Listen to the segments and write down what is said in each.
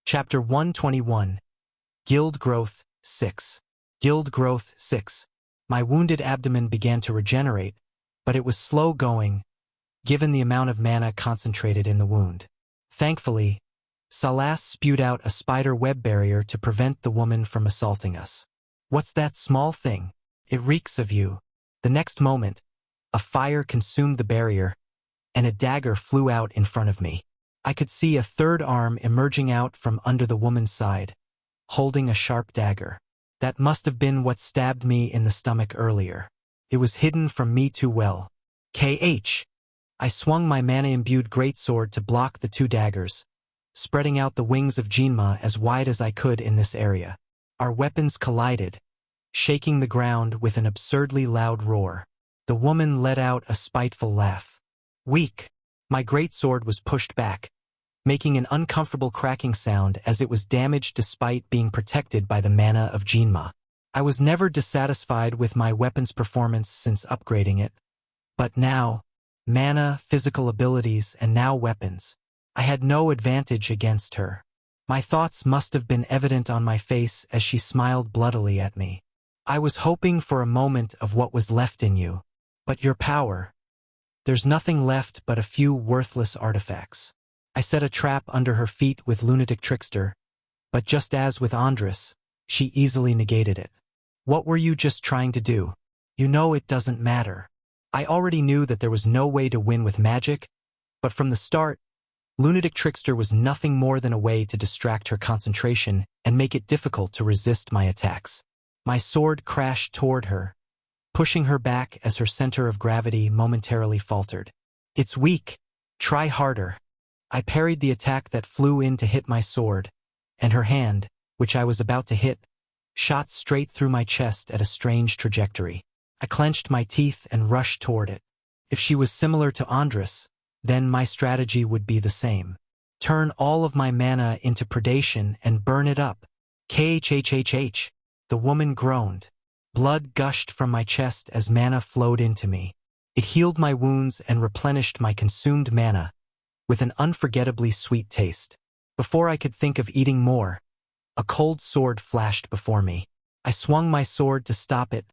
Chapter 121. Guild Growth 6. Guild Growth 6. My wounded abdomen began to regenerate, but it was slow going, given the amount of mana concentrated in the wound. Thankfully, Salas spewed out a spider web barrier to prevent the woman from assaulting us. "What's that small thing? It reeks of you." The next moment, a fire consumed the barrier, and a dagger flew out in front of me. I could see a third arm emerging out from under the woman's side, holding a sharp dagger. That must have been what stabbed me in the stomach earlier. It was hidden from me too well. KH! I swung my mana-imbued greatsword to block the two daggers, spreading out the wings of Jinma as wide as I could in this area. Our weapons collided, shaking the ground with an absurdly loud roar. The woman let out a spiteful laugh. Weak! My greatsword was pushed back, making an uncomfortable cracking sound as it was damaged despite being protected by the mana of Jinma. I was never dissatisfied with my weapon's performance since upgrading it, but now, mana, physical abilities, and now weapons, I had no advantage against her. My thoughts must have been evident on my face as she smiled bloodily at me. "I was hoping for a moment of what was left in you, but your power. There's nothing left but a few worthless artifacts." I set a trap under her feet with Lunatic Trickster, but just as with Andres, she easily negated it. "What were you just trying to do? You know it doesn't matter." I already knew that there was no way to win with magic, but from the start, Lunatic Trickster was nothing more than a way to distract her concentration and make it difficult to resist my attacks. My sword crashed toward her, pushing her back as her center of gravity momentarily faltered. "It's weak. Try harder." I parried the attack that flew in to hit my sword, and her hand, which I was about to hit, shot straight through my chest at a strange trajectory. I clenched my teeth and rushed toward it. If she was similar to Andres, then my strategy would be the same. Turn all of my mana into predation and burn it up. KHHHH. The woman groaned. Blood gushed from my chest as mana flowed into me. It healed my wounds and replenished my consumed mana with an unforgettably sweet taste. Before I could think of eating more, a cold sword flashed before me. I swung my sword to stop it,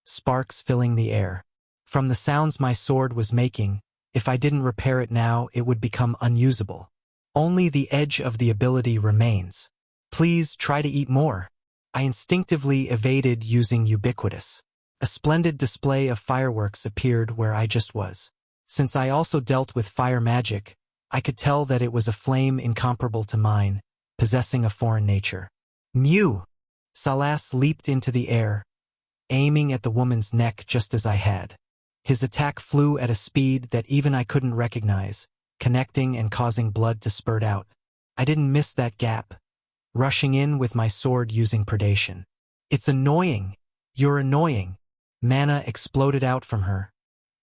sparks filling the air. From the sounds my sword was making, if I didn't repair it now, it would become unusable. Only the edge of the ability remains. "Please try to eat more." I instinctively evaded using Ubiquitous. A splendid display of fireworks appeared where I just was. Since I also dealt with fire magic, I could tell that it was a flame incomparable to mine, possessing a foreign nature. Mew! Salas leaped into the air, aiming at the woman's neck just as I had. His attack flew at a speed that even I couldn't recognize, connecting and causing blood to spurt out. I didn't miss that gap, rushing in with my sword using predation. "It's annoying. You're annoying." Mana exploded out from her,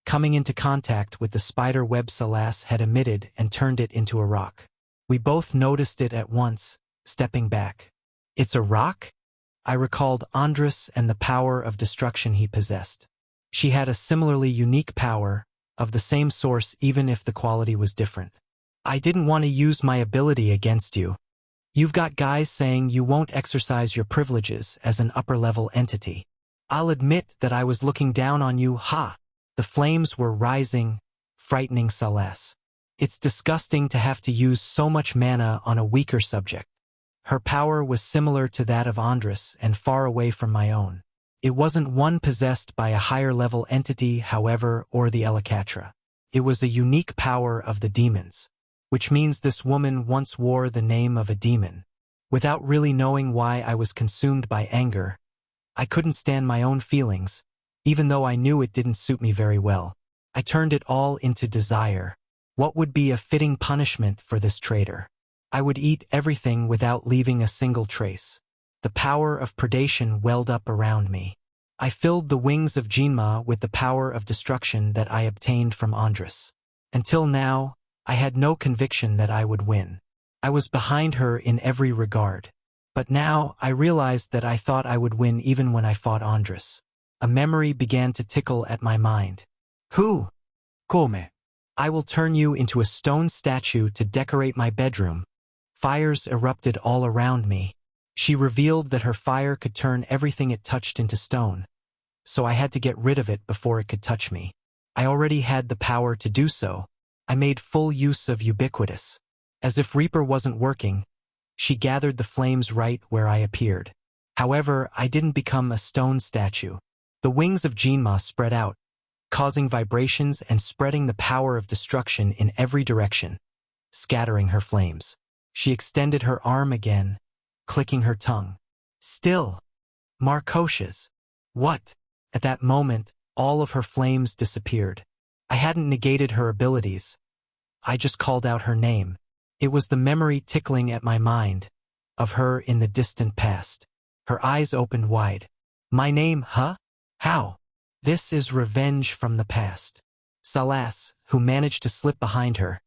coming into contact with the spider web Salas had emitted and turned it into a rock. We both noticed it at once, stepping back. "It's a rock?" I recalled Andres and the power of destruction he possessed. She had a similarly unique power, of the same source even if the quality was different. "I didn't want to use my ability against you. You've got guys saying you won't exercise your privileges as an upper-level entity. I'll admit that I was looking down on you, ha!" The flames were rising, frightening Salas. "It's disgusting to have to use so much mana on a weaker subject." Her power was similar to that of Andres and far away from my own. It wasn't one possessed by a higher-level entity, however, or the Elacatra. It was a unique power of the demons, which means this woman once wore the name of a demon. Without really knowing why I was consumed by anger, I couldn't stand my own feelings, even though I knew it didn't suit me very well. I turned it all into desire. What would be a fitting punishment for this traitor? I would eat everything without leaving a single trace. The power of predation welled up around me. I filled the wings of Jinma with the power of destruction that I obtained from Andres. Until now, I had no conviction that I would win. I was behind her in every regard. But now, I realized that I thought I would win even when I fought Andres. A memory began to tickle at my mind. "Who? Come. I will turn you into a stone statue to decorate my bedroom." fires erupted all around me. She revealed that her fire could turn everything it touched into stone, so I had to get rid of it before it could touch me. I already had the power to do so. I made full use of ubiquitous. As if Reaper wasn't working, she gathered the flames right where I appeared. However, I didn't become a stone statue. The wings of Jinma spread out, causing vibrations and spreading the power of destruction in every direction, scattering her flames. She extended her arm again, clicking her tongue. Still, Marcocias. What? At that moment, all of her flames disappeared. I hadn't negated her abilities. I just called out her name. It was the memory tickling at my mind, of her in the distant past. Her eyes opened wide. My name, huh? How? This is revenge from the past. Salas, who managed to slip behind her,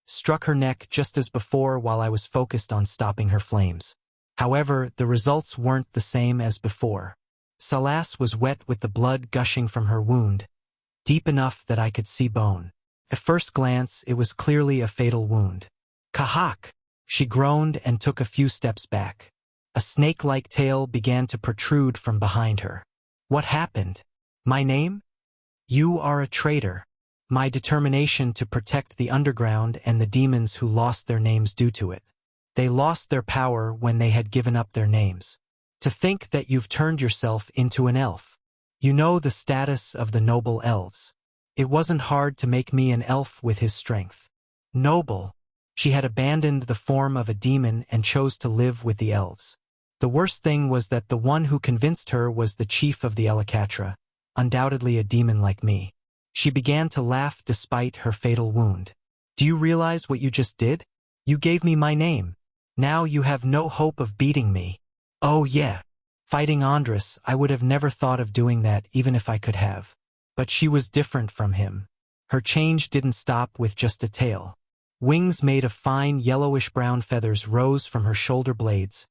struck her neck just as before while I was focused on stopping her flames. However, the results weren't the same as before. Salas was wet with the blood gushing from her wound, deep enough that I could see bone. At first glance, it was clearly a fatal wound. Kahak! She groaned and took a few steps back. A snake-like tail began to protrude from behind her. What happened? My name? You are a traitor. My determination to protect the underground and the demons who lost their names due to it. They lost their power when they had given up their names. To think that you've turned yourself into an elf. You know the status of the noble elves. It wasn't hard to make me an elf with his strength. Noble. She had abandoned the form of a demon and chose to live with the elves. The worst thing was that the one who convinced her was the chief of the Elacatra, undoubtedly a demon like me. She began to laugh despite her fatal wound. Do you realize what you just did? You gave me my name. Now you have no hope of beating me. Oh yeah. Fighting Andres, I would have never thought of doing that even if I could have. But she was different from him. Her change didn't stop with just a tail. Wings made of fine yellowish-brown feathers rose from her shoulder blades,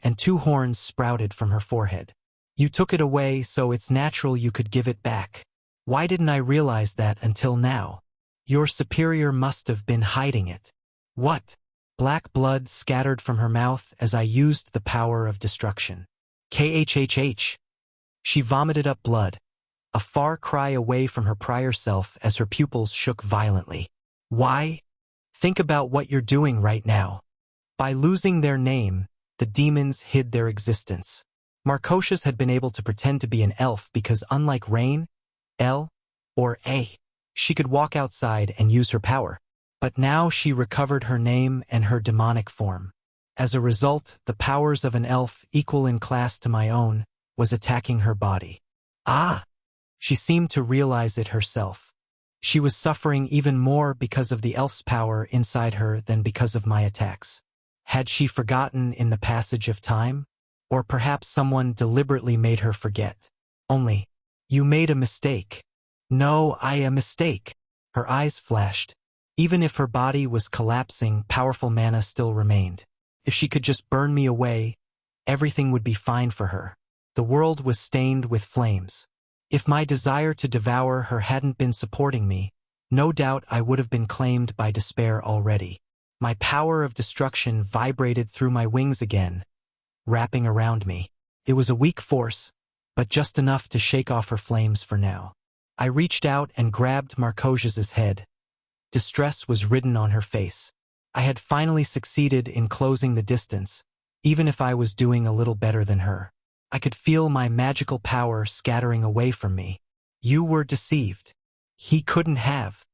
and 2 horns sprouted from her forehead. You took it away, so it's natural you could give it back. Why didn't I realize that until now? Your superior must have been hiding it. What? Black blood scattered from her mouth as I used the power of destruction. KHHH. She vomited up blood, a far cry away from her prior self as her pupils shook violently. Why? Think about what you're doing right now. By losing their name, the demons hid their existence. Marcocias had been able to pretend to be an elf because unlike Rain, L, or A, she could walk outside and use her power. But now she recovered her name and her demonic form. As a result, the powers of an elf equal in class to my own was attacking her body. Ah! She seemed to realize it herself. She was suffering even more because of the elf's power inside her than because of my attacks. Had she forgotten in the passage of time? Or perhaps someone deliberately made her forget. Only, you made a mistake. No, a mistake. Her eyes flashed. Even if her body was collapsing, powerful mana still remained. If she could just burn me away, everything would be fine for her. The world was stained with flames. If my desire to devour her hadn't been supporting me, no doubt I would have been claimed by despair already. My power of destruction vibrated through my wings again, wrapping around me. It was a weak force, but just enough to shake off her flames for now. I reached out and grabbed Marcocias' head. Distress was written on her face. I had finally succeeded in closing the distance, even if I was doing a little better than her. I could feel my magical power scattering away from me. You were deceived. He couldn't have.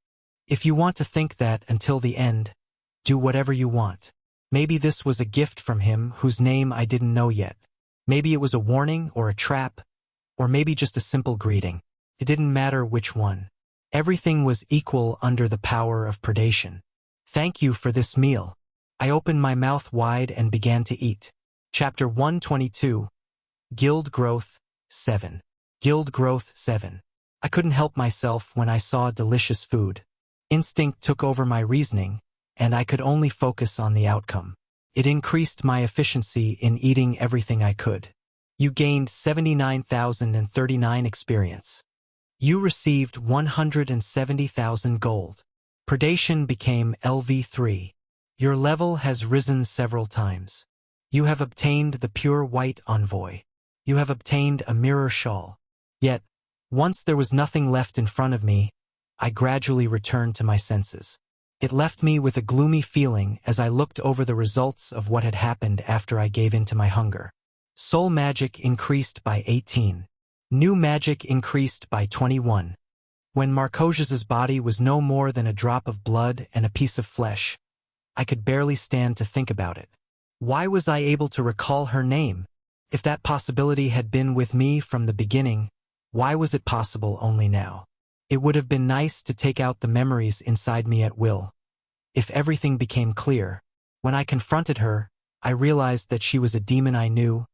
If you want to think that until the end, do whatever you want. Maybe this was a gift from him whose name I didn't know yet. Maybe it was a warning or a trap, or maybe just a simple greeting. It didn't matter which one. Everything was equal under the power of predation. Thank you for this meal. I opened my mouth wide and began to eat. Chapter 122. Guild Growth 7. Guild Growth 7. I couldn't help myself when I saw delicious food. Instinct took over my reasoning, and I could only focus on the outcome. It increased my efficiency in eating everything I could. You gained 79,039 experience. You received 170,000 gold. Predation became LV3. Your level has risen several times. You have obtained the pure white envoy. You have obtained a mirror shawl. Yet, once there was nothing left in front of me, I gradually returned to my senses. It left me with a gloomy feeling as I looked over the results of what had happened after I gave in to my hunger. Soul magic increased by 18. New magic increased by 21. When Marcocias's body was no more than a drop of blood and a piece of flesh, I could barely stand to think about it. Why was I able to recall her name? If that possibility had been with me from the beginning, why was it possible only now? It would have been nice to take out the memories inside me at will. If everything became clear, when I confronted her, I realized that she was a demon I knew,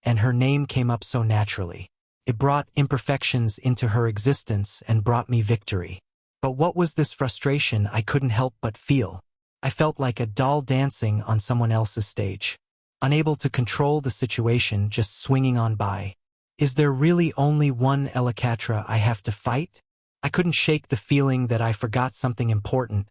and her name came up so naturally. It brought imperfections into her existence and brought me victory. But what was this frustration I couldn't help but feel? I felt like a doll dancing on someone else's stage, unable to control the situation, just swinging on by. Is there really only one Elacatra I have to fight? I couldn't shake the feeling that I forgot something important,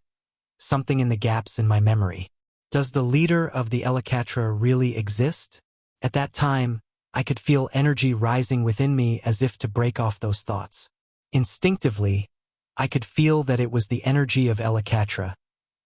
something in the gaps in my memory. Does the leader of the Elacatra really exist? At that time, I could feel energy rising within me as if to break off those thoughts. Instinctively, I could feel that it was the energy of Elacatra,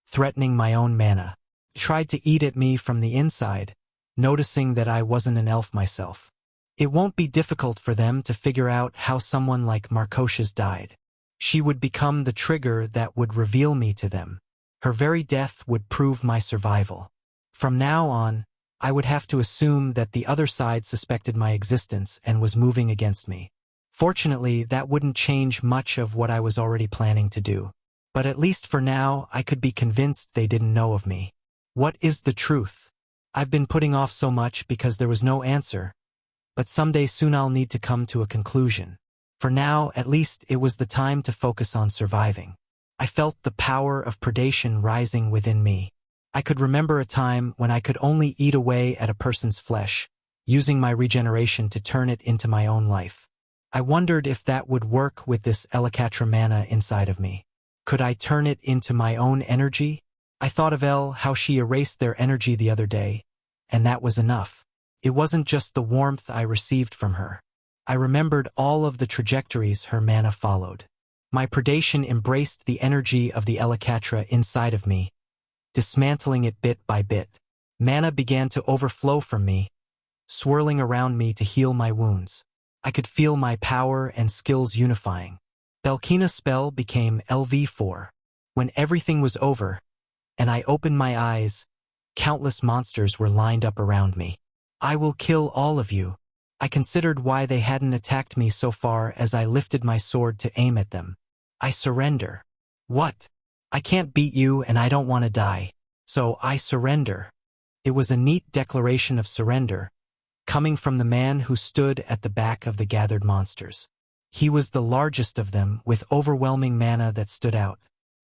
threatening my own mana. It tried to eat at me from the inside, noticing that I wasn't an elf myself. It won't be difficult for them to figure out how someone like Marcocias died. She would become the trigger that would reveal me to them. Her very death would prove my survival. From now on, I would have to assume that the other side suspected my existence and was moving against me. Fortunately, that wouldn't change much of what I was already planning to do. But at least for now, I could be convinced they didn't know of me. What is the truth? I've been putting off so much because there was no answer. But someday soon I'll need to come to a conclusion. For now, at least, it was the time to focus on surviving. I felt the power of predation rising within me. I could remember a time when I could only eat away at a person's flesh, using my regeneration to turn it into my own life. I wondered if that would work with this Elacatra mana inside of me. Could I turn it into my own energy? I thought of how she erased their energy the other day, and that was enough. It wasn't just the warmth I received from her. I remembered all of the trajectories her mana followed. My predation embraced the energy of the Elacatra inside of me, dismantling it bit by bit. Mana began to overflow from me, swirling around me to heal my wounds. I could feel my power and skills unifying. Belkina's spell became LV4. When everything was over, and I opened my eyes, countless monsters were lined up around me. I will kill all of you. I considered why they hadn't attacked me so far as I lifted my sword to aim at them. I surrender. What? I can't beat you and I don't want to die. So I surrender. It was a neat declaration of surrender, coming from the man who stood at the back of the gathered monsters. He was the largest of them, with overwhelming mana that stood out.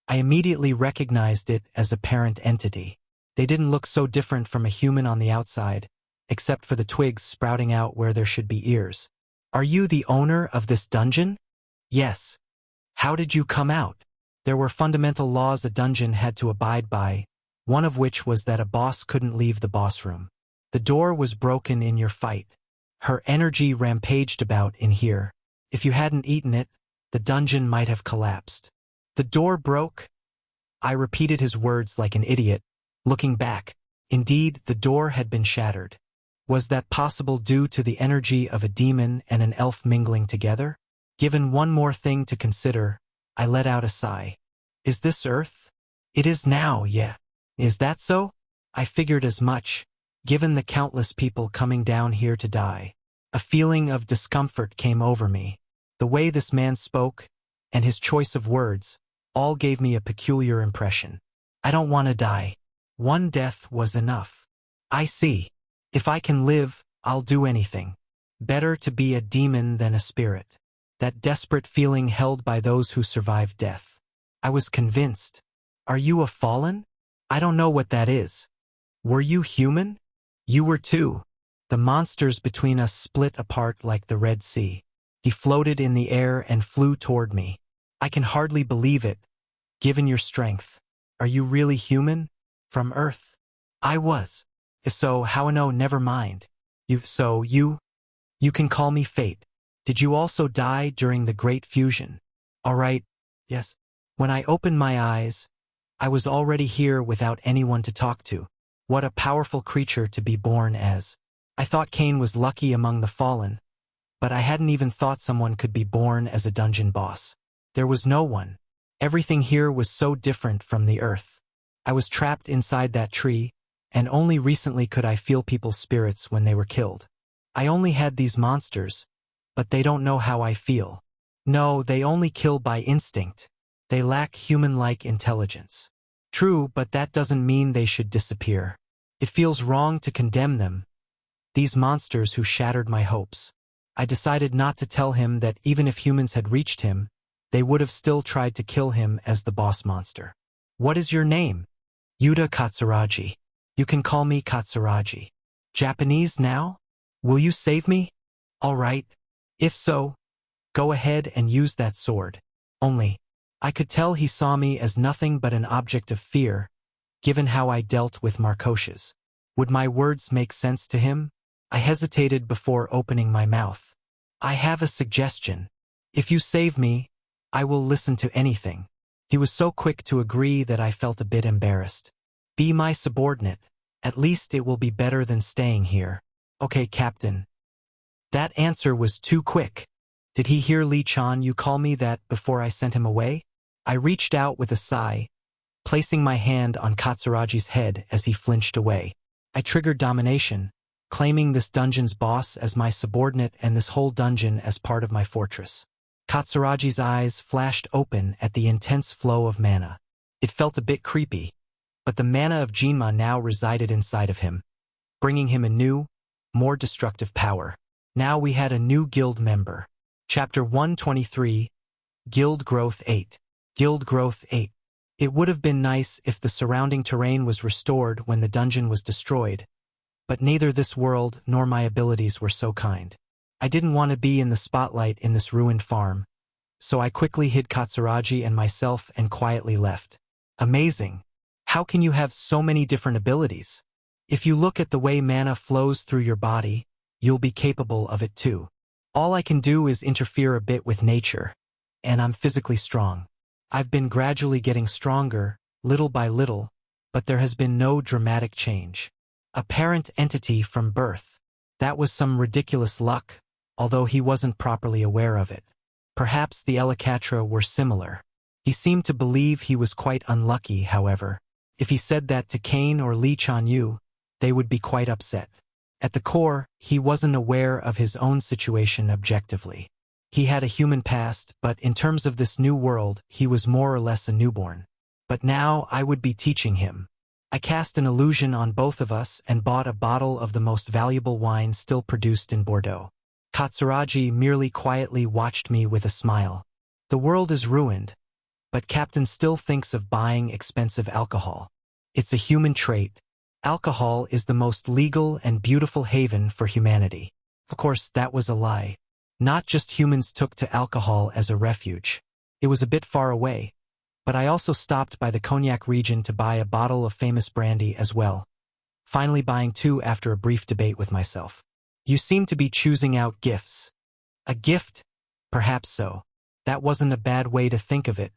I immediately recognized it as a parent entity. They didn't look so different from a human on the outside, except for the twigs sprouting out where there should be ears. Are you the owner of this dungeon? Yes. How did you come out? There were fundamental laws a dungeon had to abide by, one of which was that a boss couldn't leave the boss room. The door was broken in your fight. Her energy rampaged about in here. If you hadn't eaten it, the dungeon might have collapsed. The door broke? I repeated his words like an idiot, looking back. Indeed, the door had been shattered. Was that possible due to the energy of a demon and an elf mingling together? Given one more thing to consider, I let out a sigh. Is this Earth? It is now, yeah. Is that so? I figured as much, given the countless people coming down here to die. A feeling of discomfort came over me. The way this man spoke, and his choice of words, all gave me a peculiar impression. I don't want to die. One death was enough. I see. If I can live, I'll do anything. Better to be a demon than a spirit. That desperate feeling held by those who survived death. I was convinced. Are you a fallen? I don't know what that is. Were you human? You were too. The monsters between us split apart like the Red Sea. He floated in the air and flew toward me. I can hardly believe it, given your strength. Are you really human? From Earth? I was. If so, how no, never mind. You can call me Fate. Did you also die during the Great Fusion? All right, yes. When I opened my eyes, I was already here without anyone to talk to. What a powerful creature to be born as. I thought Cain was lucky among the fallen, but I hadn't even thought someone could be born as a dungeon boss. There was no one. Everything here was so different from the Earth. I was trapped inside that tree, and only recently could I feel people's spirits when they were killed. I only had these monsters, but they don't know how I feel. No, they only kill by instinct. They lack human-like intelligence. True, but that doesn't mean they should disappear. It feels wrong to condemn them, these monsters who shattered my hopes. I decided not to tell him that even if humans had reached him, they would have still tried to kill him as the boss monster. What is your name? Yuta Katsuragi. You can call me Katsuragi. Japanese now? Will you save me? All right. If so, go ahead and use that sword. Only, I could tell he saw me as nothing but an object of fear, given how I dealt with Marcocias. Would my words make sense to him? I hesitated before opening my mouth. I have a suggestion. If you save me, I will listen to anything. He was so quick to agree that I felt a bit embarrassed. Be my subordinate. At least it will be better than staying here. Okay, Captain. That answer was too quick. Did he hear Lee-chan you call me that before I sent him away? I reached out with a sigh, placing my hand on Katsuragi's head as he flinched away. I triggered domination, claiming this dungeon's boss as my subordinate and this whole dungeon as part of my fortress. Katsuragi's eyes flashed open at the intense flow of mana. It felt a bit creepy, but the mana of Jinma now resided inside of him, bringing him a new, more destructive power. Now we had a new guild member. Chapter 123, Guild Growth 8. Guild Growth 8. It would have been nice if the surrounding terrain was restored when the dungeon was destroyed, but neither this world nor my abilities were so kind. I didn't want to be in the spotlight in this ruined farm, so I quickly hid Katsuragi and myself and quietly left. Amazing. How can you have so many different abilities? If you look at the way mana flows through your body, you'll be capable of it too. All I can do is interfere a bit with nature, and I'm physically strong. I've been gradually getting stronger, little by little, but there has been no dramatic change. A parent entity from birth. That was some ridiculous luck, although he wasn't properly aware of it. Perhaps the Elakatra were similar. He seemed to believe he was quite unlucky, however. If he said that to Cain or Lee-chan Yu, they would be quite upset. At the core, he wasn't aware of his own situation objectively. He had a human past, but in terms of this new world, he was more or less a newborn. But now I would be teaching him. I cast an illusion on both of us and bought a bottle of the most valuable wine still produced in Bordeaux. Katsuragi merely quietly watched me with a smile. The world is ruined, but Captain still thinks of buying expensive alcohol. It's a human trait. Alcohol is the most legal and beautiful haven for humanity. Of course, that was a lie. Not just humans took to alcohol as a refuge. It was a bit far away, but I also stopped by the Cognac region to buy a bottle of famous brandy as well, finally buying two after a brief debate with myself. You seem to be choosing out gifts. A gift? Perhaps so. That wasn't a bad way to think of it.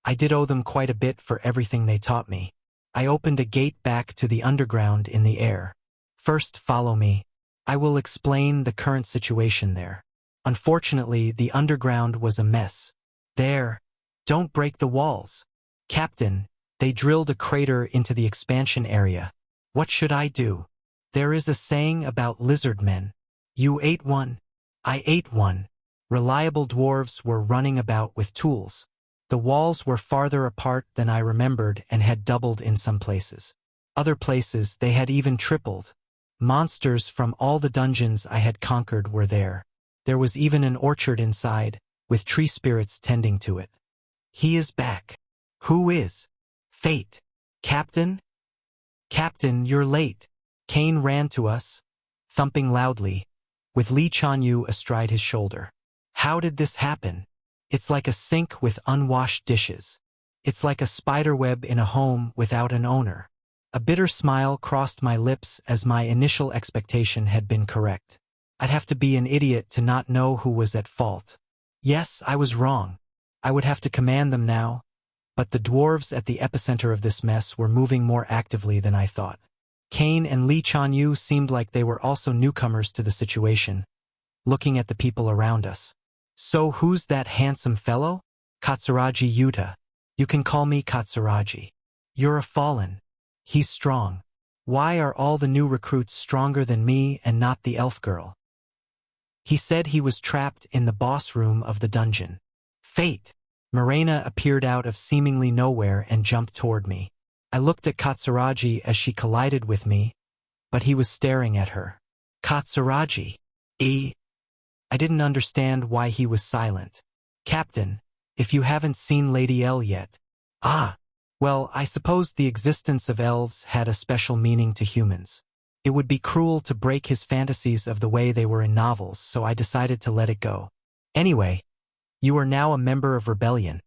I did owe them quite a bit for everything they taught me. I opened a gate back to the underground in the air. First, follow me. I will explain the current situation there. Unfortunately, the underground was a mess. There. Don't break the walls. Captain, they drilled a crater into the expansion area. What should I do? There is a saying about lizard men. You ate one. I ate one. Reliable dwarves were running about with tools. The walls were farther apart than I remembered and had doubled in some places. Other places they had even tripled. Monsters from all the dungeons I had conquered were there. There was even an orchard inside, with tree spirits tending to it. He is back. Who is? Fate. Captain? Captain, you're late. Cain ran to us, thumping loudly, with Lee-chan Yu astride his shoulder. How did this happen? It's like a sink with unwashed dishes. It's like a spiderweb in a home without an owner. A bitter smile crossed my lips as my initial expectation had been correct. I'd have to be an idiot to not know who was at fault. Yes, I was wrong. I would have to command them now, but the dwarves at the epicenter of this mess were moving more actively than I thought. Kane and Lee Chanyu seemed like they were also newcomers to the situation, looking at the people around us. So who's that handsome fellow? Katsuragi Yuta. You can call me Katsuragi. You're a fallen. He's strong. Why are all the new recruits stronger than me and not the elf girl? He said he was trapped in the boss room of the dungeon. Fate. Morena appeared out of seemingly nowhere and jumped toward me. I looked at Katsuragi as she collided with me, but he was staring at her. Katsuragi. I didn't understand why he was silent. Captain, if you haven't seen Lady L yet. Well, I suppose the existence of elves had a special meaning to humans. It would be cruel to break his fantasies of the way they were in novels, so I decided to let it go. Anyway, you are now a member of Rebellion,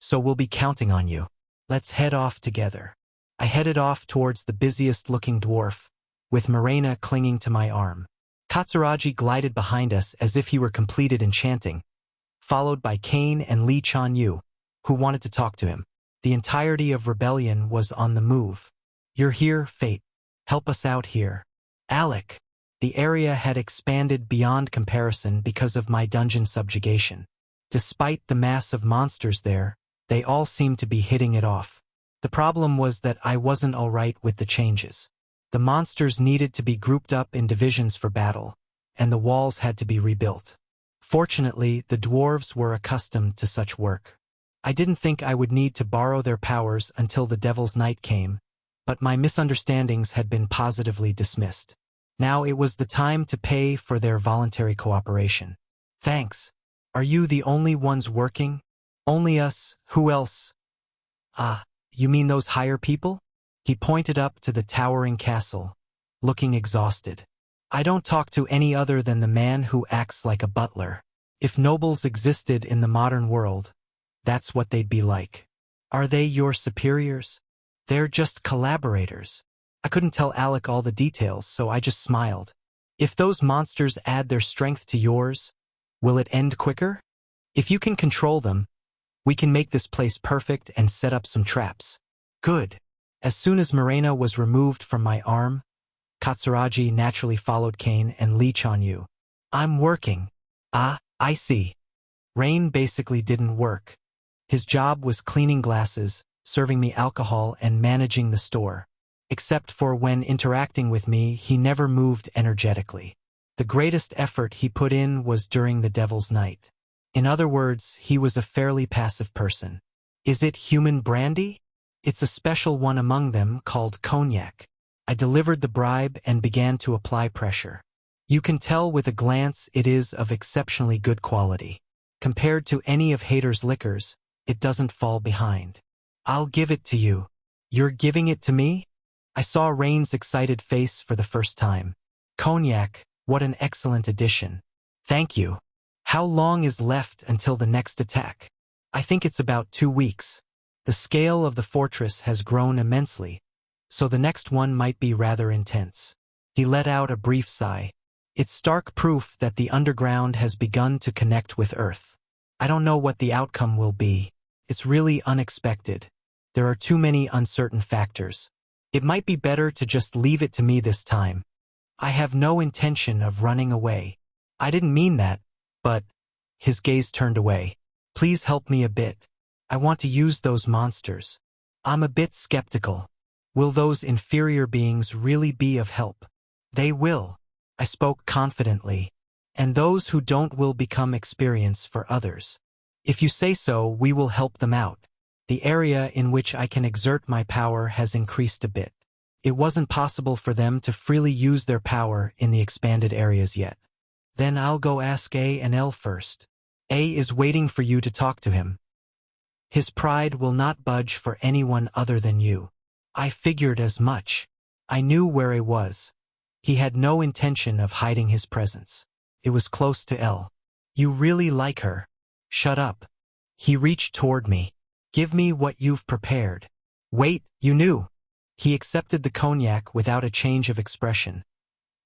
so we'll be counting on you. Let's head off together. I headed off towards the busiest-looking dwarf, with Morena clinging to my arm. Katsuragi glided behind us as if he were completed enchanting, followed by Kane and Lee Chanyu, who wanted to talk to him. The entirety of Rebellion was on the move. You're here, Fate. Help us out here. Alec. The area had expanded beyond comparison because of my dungeon subjugation. Despite the mass of monsters there, they all seemed to be hitting it off. The problem was that I wasn't all right with the changes. The monsters needed to be grouped up in divisions for battle, and the walls had to be rebuilt. Fortunately, the dwarves were accustomed to such work. I didn't think I would need to borrow their powers until the Devil's Night came, but my misunderstandings had been positively dismissed. Now it was the time to pay for their voluntary cooperation. Thanks. Are you the only ones working? Only us. Who else? You mean those higher people? He pointed up to the towering castle, looking exhausted. I don't talk to any other than the man who acts like a butler. If nobles existed in the modern world, that's what they'd be like. Are they your superiors? They're just collaborators. I couldn't tell Alec all the details, so I just smiled. If those monsters add their strength to yours, will it end quicker? If you can control them, we can make this place perfect and set up some traps. Good. As soon as Morena was removed from my arm, Katsuragi naturally followed Kane and Lee Chanyu. I'm working. I see. Rain basically didn't work. His job was cleaning glasses, serving me alcohol, and managing the store. Except for when interacting with me, he never moved energetically. The greatest effort he put in was during the Devil's Night. In other words, he was a fairly passive person. Is it human brandy? It's a special one among them called cognac. I delivered the bribe and began to apply pressure. You can tell with a glance it is of exceptionally good quality. Compared to any of Hader's liquors, it doesn't fall behind. I'll give it to you. You're giving it to me? I saw Rain's excited face for the first time. Cognac, what an excellent addition. Thank you. How long is left until the next attack? I think it's about 2 weeks. The scale of the fortress has grown immensely, so the next one might be rather intense. He let out a brief sigh. It's stark proof that the underground has begun to connect with Earth. I don't know what the outcome will be. It's really unexpected. There are too many uncertain factors. It might be better to just leave it to me this time. I have no intention of running away. I didn't mean that, but... His gaze turned away. Please help me a bit. I want to use those monsters. I'm a bit skeptical. Will those inferior beings really be of help? They will. I spoke confidently. And those who don't will become experience for others. If you say so, we will help them out. The area in which I can exert my power has increased a bit. It wasn't possible for them to freely use their power in the expanded areas yet. Then I'll go ask A and L first. A is waiting for you to talk to him. His pride will not budge for anyone other than you. I figured as much. I knew where he was. He had no intention of hiding his presence. It was close to L. You really like her. Shut up. He reached toward me. Give me what you've prepared. Wait, you knew. He accepted the cognac without a change of expression.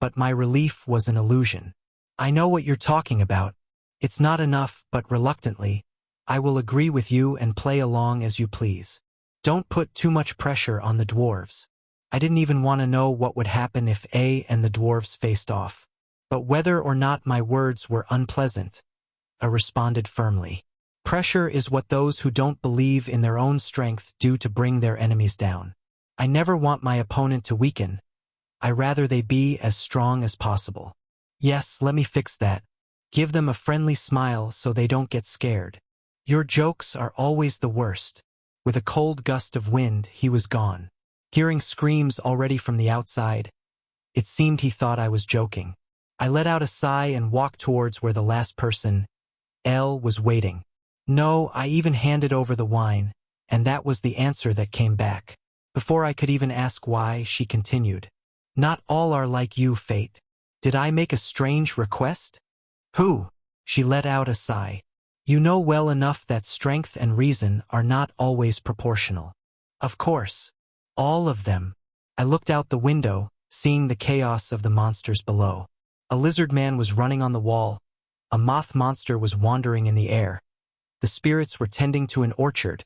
But my relief was an illusion. I know what you're talking about. It's not enough, but reluctantly, I will agree with you and play along as you please. Don't put too much pressure on the dwarves. I didn't even want to know what would happen if A and the dwarves faced off. But whether or not my words were unpleasant, I responded firmly. Pressure is what those who don't believe in their own strength do to bring their enemies down. I never want my opponent to weaken. I rather they be as strong as possible. Yes, let me fix that. Give them a friendly smile so they don't get scared. Your jokes are always the worst. With a cold gust of wind, he was gone. Hearing screams already from the outside, it seemed he thought I was joking. I let out a sigh and walked towards where the last person, L, was waiting. No, I even handed over the wine, and that was the answer that came back. Before I could even ask why, she continued. Not all are like you, Fate. Did I make a strange request? Who? She let out a sigh. You know well enough that strength and reason are not always proportional. Of course. All of them. I looked out the window, seeing the chaos of the monsters below. A lizard man was running on the wall. A moth monster was wandering in the air. The spirits were tending to an orchard.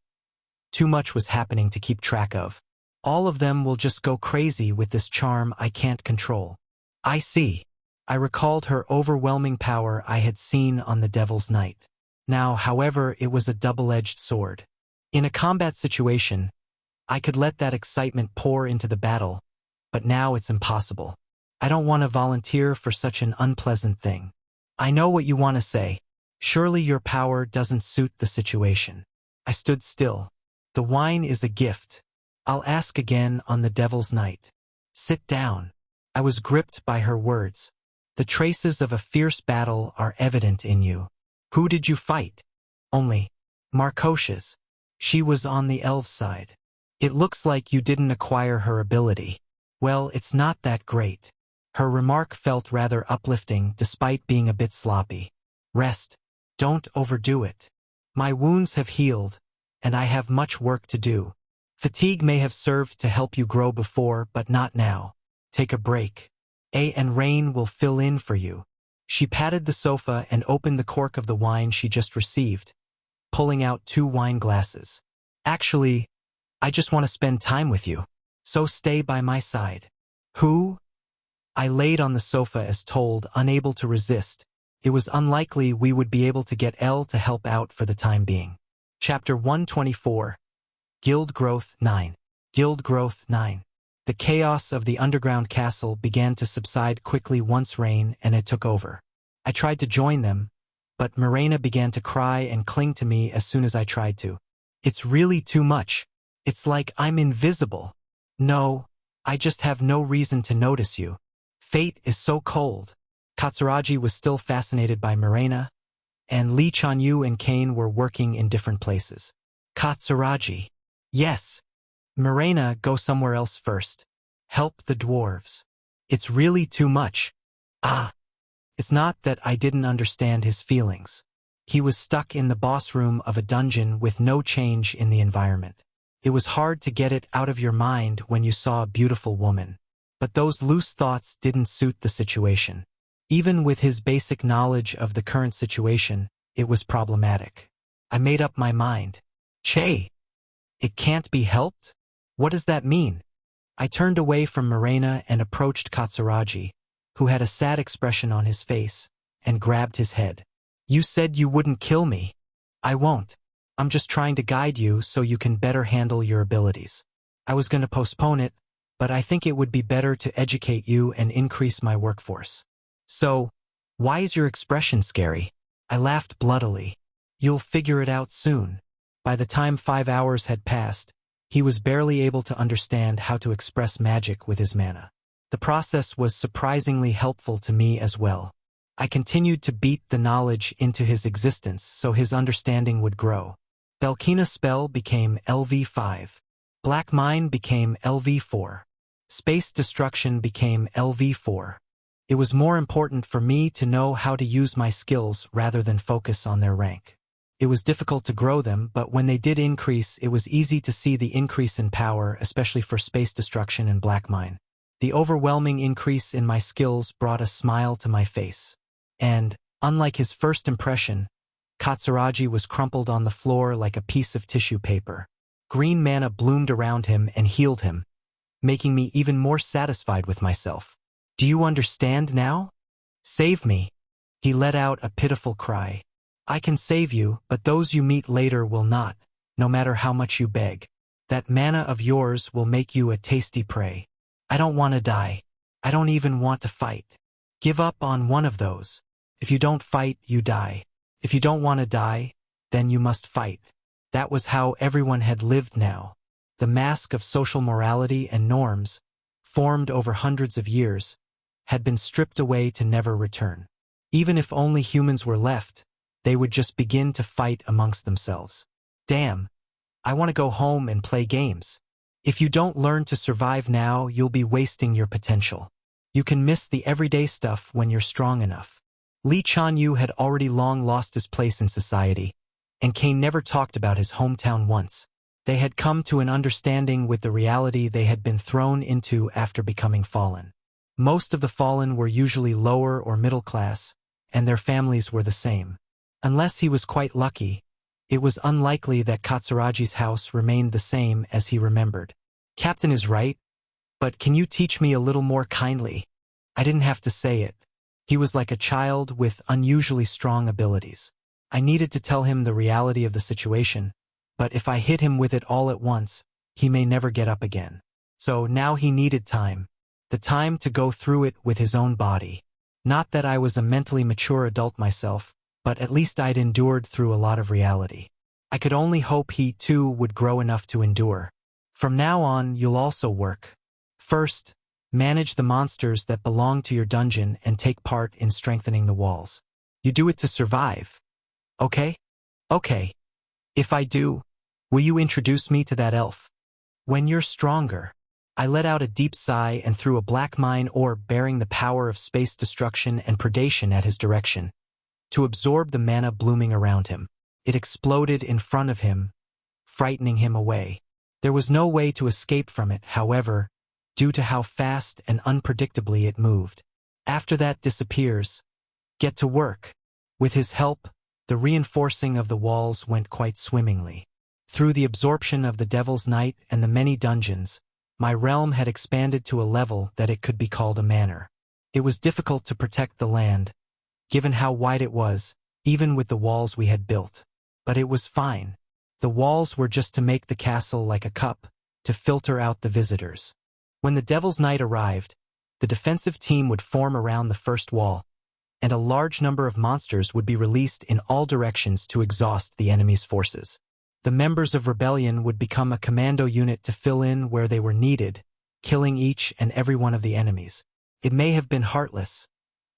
Too much was happening to keep track of. All of them will just go crazy with this charm I can't control. I see. I recalled her overwhelming power I had seen on the Devil's Night. Now, however, it was a double-edged sword. In a combat situation, I could let that excitement pour into the battle, but now it's impossible. I don't want to volunteer for such an unpleasant thing. I know what you want to say. Surely your power doesn't suit the situation. I stood still. The wine is a gift. I'll ask again on the Devil's Night. Sit down. I was gripped by her words. The traces of a fierce battle are evident in you. Who did you fight? Only Marcocias. She was on the elf side. It looks like you didn't acquire her ability. Well, it's not that great. Her remark felt rather uplifting despite being a bit sloppy. Rest. Don't overdo it. My wounds have healed, and I have much work to do. Fatigue may have served to help you grow before, but not now. Take a break. A and Rain will fill in for you. She patted the sofa and opened the cork of the wine she just received, pulling out 2 wine glasses. Actually, I just want to spend time with you. So stay by my side. Who? I laid on the sofa as told, unable to resist. It was unlikely we would be able to get L to help out for the time being. Chapter 124. Guild Growth 9. Guild Growth 9. The chaos of the underground castle began to subside quickly once Rain and it took over. I tried to join them, but Mirena began to cry and cling to me as soon as I tried to. It's really too much. It's like I'm invisible. No, I just have no reason to notice you. Fate is so cold. Katsuragi was still fascinated by Mirena, and Li Chanyu and Kane were working in different places. Katsuragi. Yes. Mirena, go somewhere else first. Help the dwarves. It's really too much. Ah. It's not that I didn't understand his feelings. He was stuck in the boss room of a dungeon with no change in the environment. It was hard to get it out of your mind when you saw a beautiful woman. But those loose thoughts didn't suit the situation. Even with his basic knowledge of the current situation, it was problematic. I made up my mind. Che. It can't be helped? What does that mean? I turned away from Mirena and approached Katsuragi, who had a sad expression on his face, and grabbed his head. You said you wouldn't kill me. I won't. I'm just trying to guide you so you can better handle your abilities. I was going to postpone it, but I think it would be better to educate you and increase my workforce. So, why is your expression scary? I laughed bloodily. You'll figure it out soon. By the time 5 hours had passed, he was barely able to understand how to express magic with his mana. The process was surprisingly helpful to me as well. I continued to beat the knowledge into his existence so his understanding would grow. Belkina spell became LV5. Black Mine became LV4. Space Destruction became LV4. It was more important for me to know how to use my skills rather than focus on their rank. It was difficult to grow them, but when they did increase, it was easy to see the increase in power, especially for space destruction and black mine. The overwhelming increase in my skills brought a smile to my face. And, unlike his first impression, Katsuragi was crumpled on the floor like a piece of tissue paper. Green mana bloomed around him and healed him, making me even more satisfied with myself. Do you understand now? Save me. He let out a pitiful cry. I can save you, but those you meet later will not, no matter how much you beg. That mana of yours will make you a tasty prey. I don't want to die. I don't even want to fight. Give up on one of those. If you don't fight, you die. If you don't want to die, then you must fight. That was how everyone had lived now. The mask of social morality and norms, formed over hundreds of years, had been stripped away to never return. Even if only humans were left, they would just begin to fight amongst themselves. Damn, I want to go home and play games. If you don't learn to survive now, you'll be wasting your potential. You can miss the everyday stuff when you're strong enough. Lee Chanyu had already long lost his place in society, and Kane never talked about his hometown once. They had come to an understanding with the reality they had been thrown into after becoming fallen. Most of the fallen were usually lower or middle class, and their families were the same. Unless he was quite lucky, it was unlikely that Katsuragi's house remained the same as he remembered. Captain is right, but can you teach me a little more kindly? I didn't have to say it. He was like a child with unusually strong abilities. I needed to tell him the reality of the situation, but if I hit him with it all at once, he may never get up again. So now he needed time. The time to go through it with his own body. Not that I was a mentally mature adult myself, but at least I'd endured through a lot of reality. I could only hope he, too, would grow enough to endure. From now on, you'll also work. First, manage the monsters that belong to your dungeon and take part in strengthening the walls. You do it to survive. Okay? Okay. If I do, will you introduce me to that elf? When you're stronger. I let out a deep sigh and threw a black mine orb bearing the power of space destruction and predation at his direction, to absorb the mana blooming around him. It exploded in front of him, frightening him away. There was no way to escape from it, however, due to how fast and unpredictably it moved. After that disappears, get to work. With his help, the reinforcing of the walls went quite swimmingly. Through the absorption of the Devil's Night and the many dungeons, my realm had expanded to a level that it could be called a manor. It was difficult to protect the land, given how wide it was, even with the walls we had built. But it was fine. The walls were just to make the castle like a cup, to filter out the visitors. When the Devil's Night arrived, the defensive team would form around the first wall, and a large number of monsters would be released in all directions to exhaust the enemy's forces. The members of Rebellion would become a commando unit to fill in where they were needed, killing each and every one of the enemies. It may have been heartless,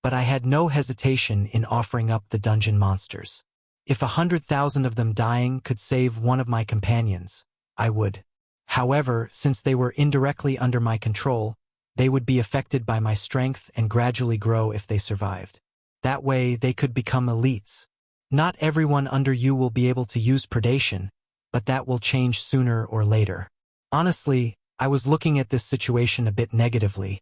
but I had no hesitation in offering up the dungeon monsters. If 100,000 of them dying could save one of my companions, I would. However, since they were indirectly under my control, they would be affected by my strength and gradually grow if they survived. That way, they could become elites. Not everyone under you will be able to use predation, but that will change sooner or later. Honestly, I was looking at this situation a bit negatively,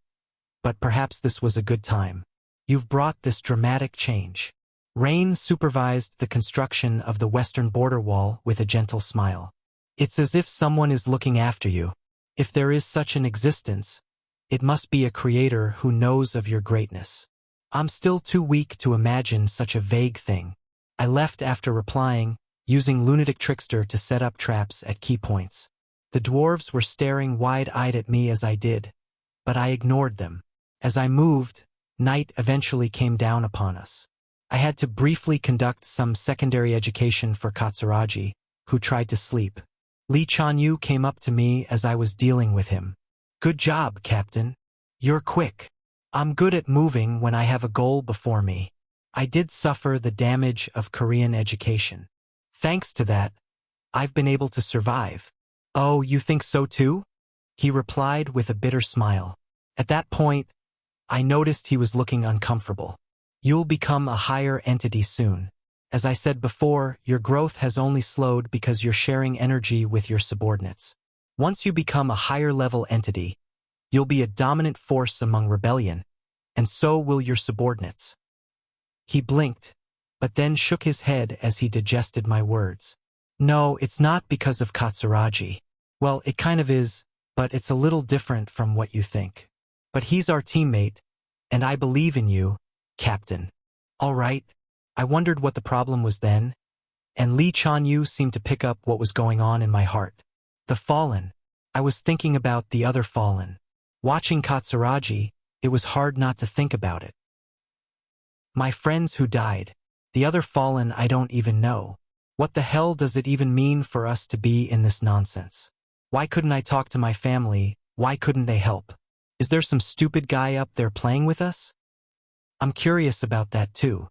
but perhaps this was a good time. You've brought this dramatic change. Rain supervised the construction of the western border wall with a gentle smile. It's as if someone is looking after you. If there is such an existence, it must be a creator who knows of your greatness. I'm still too weak to imagine such a vague thing. I left after replying, using Lunatic Trickster to set up traps at key points. The dwarves were staring wide-eyed at me as I did, but I ignored them. As I moved, night eventually came down upon us. I had to briefly conduct some secondary education for Katsuragi, who tried to sleep. Lee Chanyu came up to me as I was dealing with him. Good job, Captain. You're quick. I'm good at moving when I have a goal before me. I did suffer the damage of Korean education. Thanks to that, I've been able to survive. Oh, you think so too? He replied with a bitter smile. At that point, I noticed he was looking uncomfortable. You'll become a higher entity soon. As I said before, your growth has only slowed because you're sharing energy with your subordinates. Once you become a higher-level entity, you'll be a dominant force among rebellion, and so will your subordinates. He blinked, but then shook his head as he digested my words. No, it's not because of Katsuragi. Well, it kind of is, but it's a little different from what you think. But he's our teammate, and I believe in you, Captain. All right. I wondered what the problem was then, and Lee Chanyu seemed to pick up what was going on in my heart. The fallen. I was thinking about the other fallen. Watching Katsuragi, it was hard not to think about it. My friends who died. The other fallen I don't even know. What the hell does it even mean for us to be in this nonsense? Why couldn't I talk to my family? Why couldn't they help? Is there some stupid guy up there playing with us? I'm curious about that too.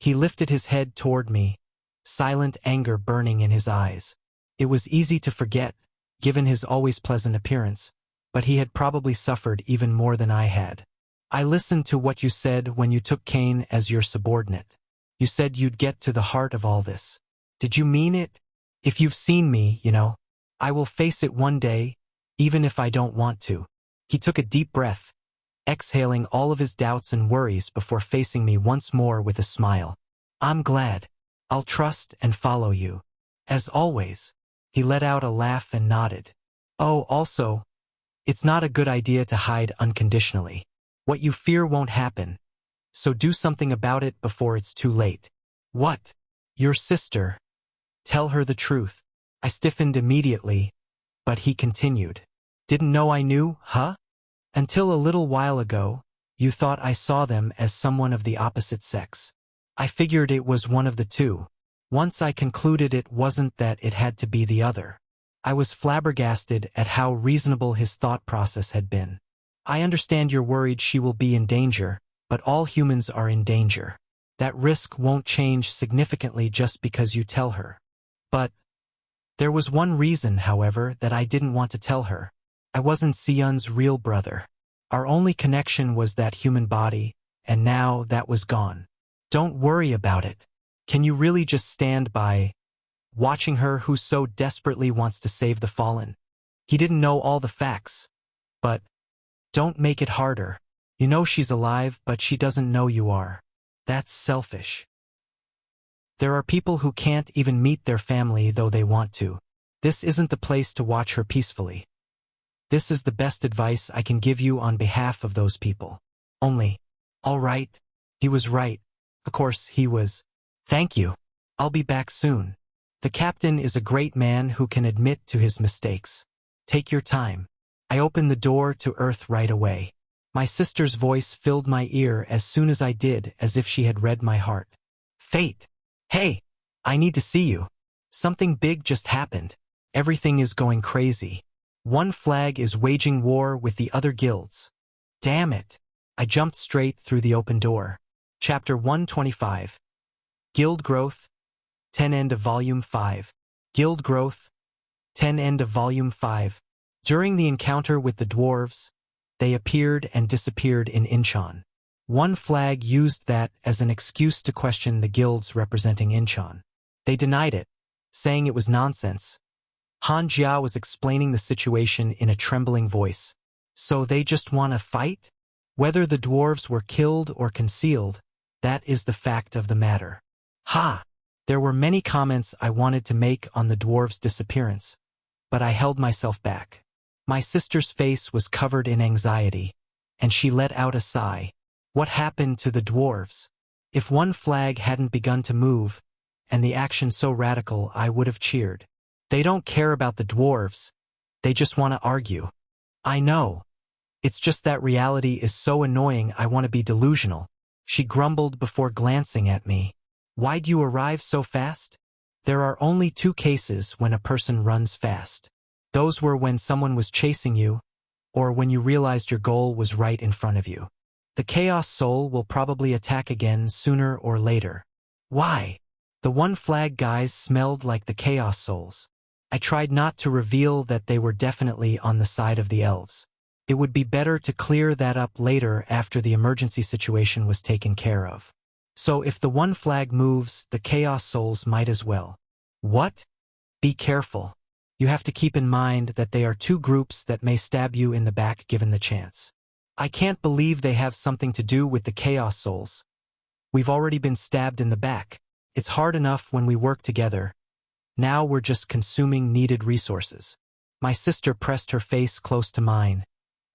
He lifted his head toward me, silent anger burning in his eyes. It was easy to forget, given his always pleasant appearance, but he had probably suffered even more than I had. I listened to what you said when you took Kane as your subordinate. You said you'd get to the heart of all this. Did you mean it? If you've seen me, I will face it one day, even if I don't want to. He took a deep breath, exhaling all of his doubts and worries before facing me once more with a smile. I'm glad. I'll trust and follow you. As always. He let out a laugh and nodded. Oh, also, it's not a good idea to hide unconditionally. What you fear won't happen. So do something about it before it's too late. What? Your sister. Tell her the truth. I stiffened immediately, but he continued. Didn't know I knew, huh? Until a little while ago, you thought I saw them as someone of the opposite sex. I figured it was one of the two. Once I concluded it wasn't, that it had to be the other. I was flabbergasted at how reasonable his thought process had been. I understand you're worried she will be in danger, but all humans are in danger. That risk won't change significantly just because you tell her. But there was one reason, however, that I didn't want to tell her. I wasn't Seon's real brother. Our only connection was that human body, and now that was gone. Don't worry about it. Can you really just stand by, watching her who so desperately wants to save the fallen? He didn't know all the facts. But don't make it harder. You know she's alive, but she doesn't know you are. That's selfish. There are people who can't even meet their family though they want to. This isn't the place to watch her peacefully. This is the best advice I can give you on behalf of those people. Only, all right. He was right. Of course, he was. Thank you. I'll be back soon. The captain is a great man who can admit to his mistakes. Take your time. I opened the door to Earth right away. My sister's voice filled my ear as soon as I did, as if she had read my heart. Fate. Hey, I need to see you. Something big just happened. Everything is going crazy. One flag is waging war with the other guilds. Damn it. I jumped straight through the open door. Chapter 125. Guild Growth. 10 End of Volume 5. Guild Growth. 10 End of Volume 5. During the encounter with the dwarves, they appeared and disappeared in Incheon. One flag used that as an excuse to question the guilds representing Incheon. They denied it, saying it was nonsense. Han Jia was explaining the situation in a trembling voice. So they just want to fight? Whether the dwarves were killed or concealed, that is the fact of the matter. Ha! There were many comments I wanted to make on the dwarves' disappearance, but I held myself back. My sister's face was covered in anxiety, and she let out a sigh. What happened to the dwarves? If one flag hadn't begun to move, and the action so radical, I would have cheered. They don't care about the dwarves. They just want to argue. I know. It's just that reality is so annoying I want to be delusional. She grumbled before glancing at me. Why'd you arrive so fast? There are only two cases when a person runs fast. Those were when someone was chasing you, or when you realized your goal was right in front of you. The Chaos Soul will probably attack again sooner or later. Why? The one flag guys smelled like the Chaos Souls. I tried not to reveal that they were definitely on the side of the elves. It would be better to clear that up later after the emergency situation was taken care of. So if the one flag moves, the Chaos Souls might as well. What? Be careful. You have to keep in mind that they are two groups that may stab you in the back given the chance. I can't believe they have something to do with the Chaos Souls. We've already been stabbed in the back. It's hard enough when we work together. Now we're just consuming needed resources. My sister pressed her face close to mine,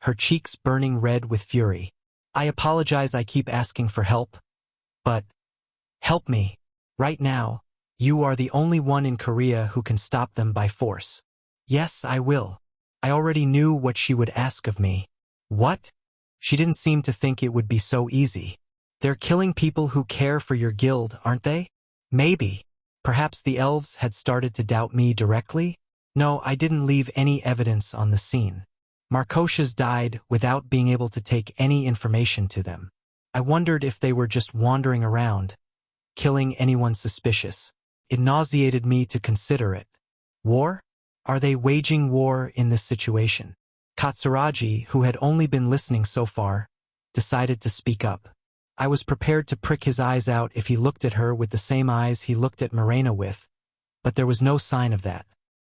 her cheeks burning red with fury. I apologize I keep asking for help, but help me. Right now, you are the only one in Korea who can stop them by force. Yes, I will. I already knew what she would ask of me. What? She didn't seem to think it would be so easy. They're killing people who care for your guild, aren't they? Maybe. Perhaps the elves had started to doubt me directly? No, I didn't leave any evidence on the scene. Marcocias died without being able to take any information to them. I wondered if they were just wandering around, killing anyone suspicious. It nauseated me to consider it. War? Are they waging war in this situation? Katsuragi, who had only been listening so far, decided to speak up. I was prepared to prick his eyes out if he looked at her with the same eyes he looked at Morena with, but there was no sign of that.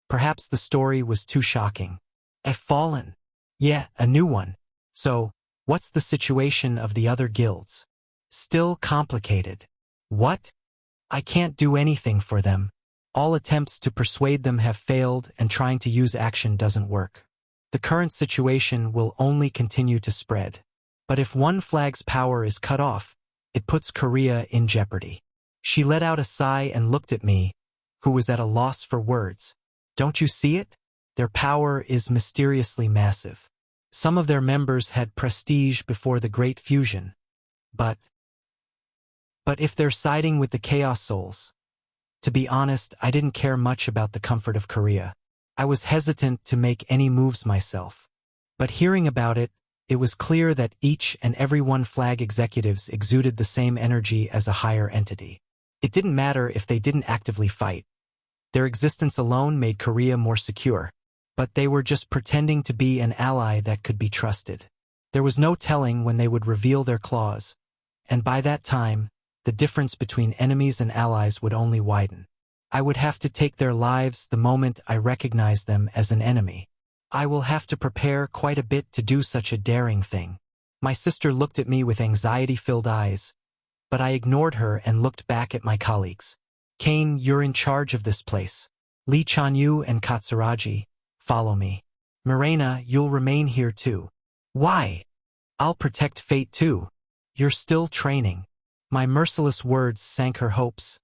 Perhaps the story was too shocking. A fallen? Yeah, a new one. So, what's the situation of the other guilds? Still complicated. What? I can't do anything for them. All attempts to persuade them have failed and trying to use action doesn't work. The current situation will only continue to spread. But if one flag's power is cut off, it puts Korea in jeopardy. She let out a sigh and looked at me, who was at a loss for words. Don't you see it? Their power is mysteriously massive. Some of their members had prestige before the Great Fusion. But if they're siding with the Chaos Souls, to be honest, I didn't care much about the comfort of Korea. I was hesitant to make any moves myself. But hearing about it, it was clear that each and every one flag executives exuded the same energy as a higher entity. It didn't matter if they didn't actively fight. Their existence alone made Korea more secure. But they were just pretending to be an ally that could be trusted. There was no telling when they would reveal their claws, and by that time, the difference between enemies and allies would only widen. I would have to take their lives the moment I recognized them as an enemy. I will have to prepare quite a bit to do such a daring thing. My sister looked at me with anxiety-filled eyes, but I ignored her and looked back at my colleagues. Kane, you're in charge of this place. Lee Chanyu and Katsuragi, follow me. Morena, you'll remain here too. Why? I'll protect Fate too. You're still training. My merciless words sank her hopes,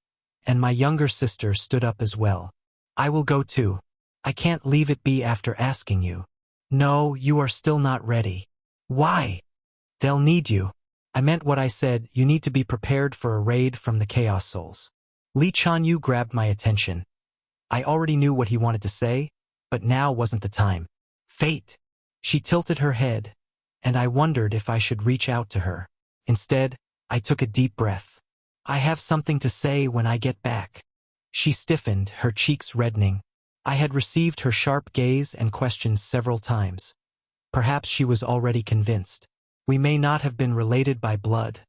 and my younger sister stood up as well. I will go too. I can't leave it be after asking you. No, you are still not ready. Why? They'll need you. I meant what I said, you need to be prepared for a raid from the Chaos Souls. Lee Chanyu grabbed my attention. I already knew what he wanted to say, but now wasn't the time. Fate. She tilted her head, and I wondered if I should reach out to her. Instead, I took a deep breath. I have something to say when I get back. She stiffened, her cheeks reddening. I had received her sharp gaze and questions several times. Perhaps she was already convinced. We may not have been related by blood,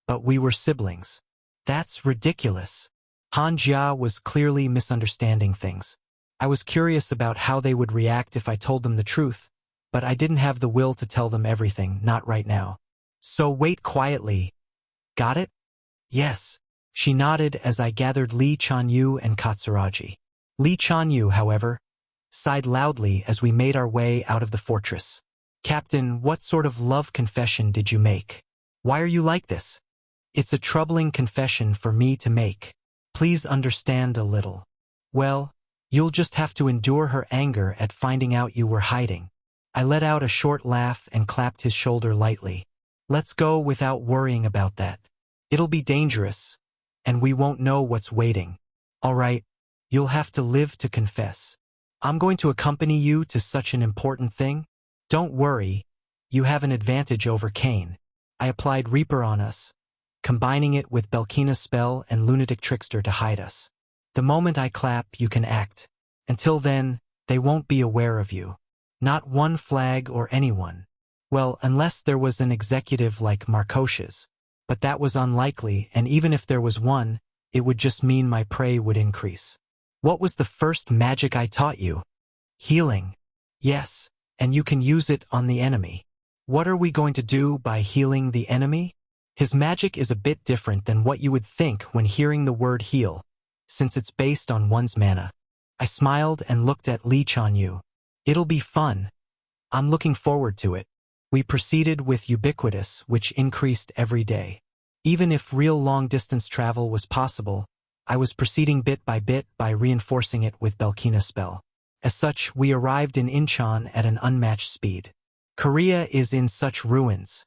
but we were siblings. That's ridiculous. Han Jia was clearly misunderstanding things. I was curious about how they would react if I told them the truth, but I didn't have the will to tell them everything, not right now. So wait quietly. Got it? Yes. She nodded as I gathered Lee Chanyu and Katsuragi. Lee Chanyu, however, sighed loudly as we made our way out of the fortress. Captain, what sort of love confession did you make? Why are you like this? It's a troubling confession for me to make. Please understand a little. Well, you'll just have to endure her anger at finding out you were hiding. I let out a short laugh and clapped his shoulder lightly. Let's go without worrying about that. It'll be dangerous, and we won't know what's waiting. All right, you'll have to live to confess. I'm going to accompany you to such an important thing. Don't worry, you have an advantage over Kane. I applied Reaper on us, combining it with Belkina's spell and Lunatic Trickster to hide us. The moment I clap, you can act. Until then, they won't be aware of you. Not one flag or anyone. Well, unless there was an executive like Marcocias. But that was unlikely, and even if there was one, it would just mean my prey would increase. What was the first magic I taught you? Healing. Yes, and you can use it on the enemy. What are we going to do by healing the enemy? His magic is a bit different than what you would think when hearing the word heal, since it's based on one's mana. I smiled and looked at Li Chanyu. It'll be fun. I'm looking forward to it. We proceeded with ubiquitous, which increased every day. Even if real long-distance travel was possible, I was proceeding bit by reinforcing it with Belkina's spell. As such, we arrived in Incheon at an unmatched speed. Korea is in such ruins.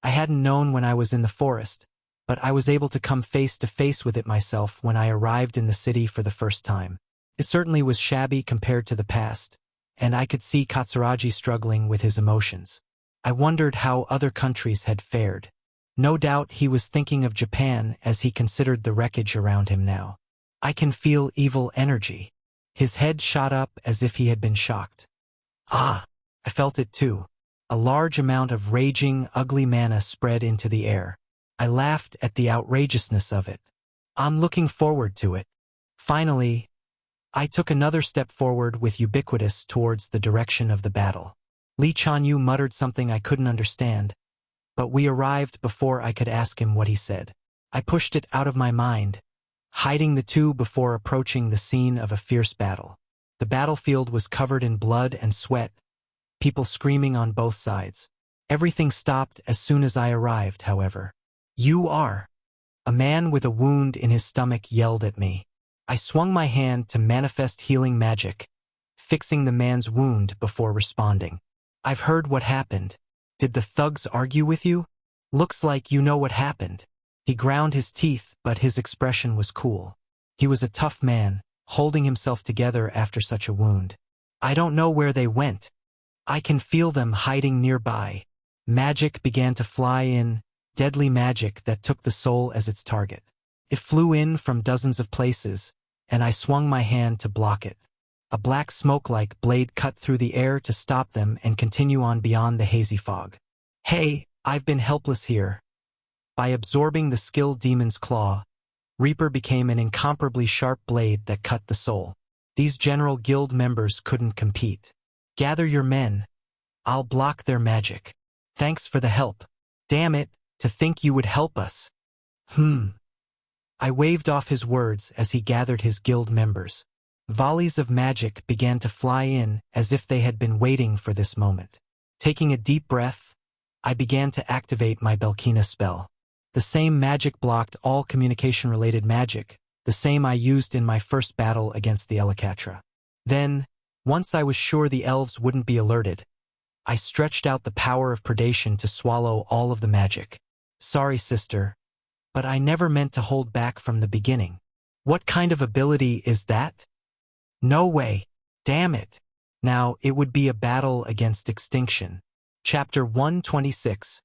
I hadn't known when I was in the forest, but I was able to come face to face with it myself when I arrived in the city for the first time. It certainly was shabby compared to the past, and I could see Katsuragi struggling with his emotions. I wondered how other countries had fared. No doubt he was thinking of Japan as he considered the wreckage around him now. I can feel evil energy. His head shot up as if he had been shocked. Ah, I felt it too. A large amount of raging, ugly mana spread into the air. I laughed at the outrageousness of it. I'm looking forward to it. Finally, I took another step forward with ubiquitous towards the direction of the battle. Li Chanyu muttered something I couldn't understand, but we arrived before I could ask him what he said. I pushed it out of my mind, hiding the two before approaching the scene of a fierce battle. The battlefield was covered in blood and sweat, people screaming on both sides. Everything stopped as soon as I arrived, however. You are. A man with a wound in his stomach yelled at me. I swung my hand to manifest healing magic, fixing the man's wound before responding. I've heard what happened. Did the thugs argue with you? Looks like you know what happened. He ground his teeth, but his expression was cool. He was a tough man, holding himself together after such a wound. I don't know where they went. I can feel them hiding nearby. Magic began to fly in, deadly magic that took the soul as its target. It flew in from dozens of places, and I swung my hand to block it. A black smoke-like blade cut through the air to stop them and continue on beyond the hazy fog. Hey, I've been helpless here. By absorbing the skilled demon's claw, Reaper became an incomparably sharp blade that cut the soul. These general guild members couldn't compete. Gather your men. I'll block their magic. Thanks for the help. Damn it, to think you would help us. I waved off his words as he gathered his guild members. Volleys of magic began to fly in as if they had been waiting for this moment. Taking a deep breath, I began to activate my Belkina spell. The same magic blocked all communication-related magic, the same I used in my first battle against the Elakatra. Then, once I was sure the elves wouldn't be alerted, I stretched out the power of predation to swallow all of the magic. Sorry, sister, but I never meant to hold back from the beginning. What kind of ability is that? No way. Damn it. Now, it would be a battle against extinction. Chapter 126.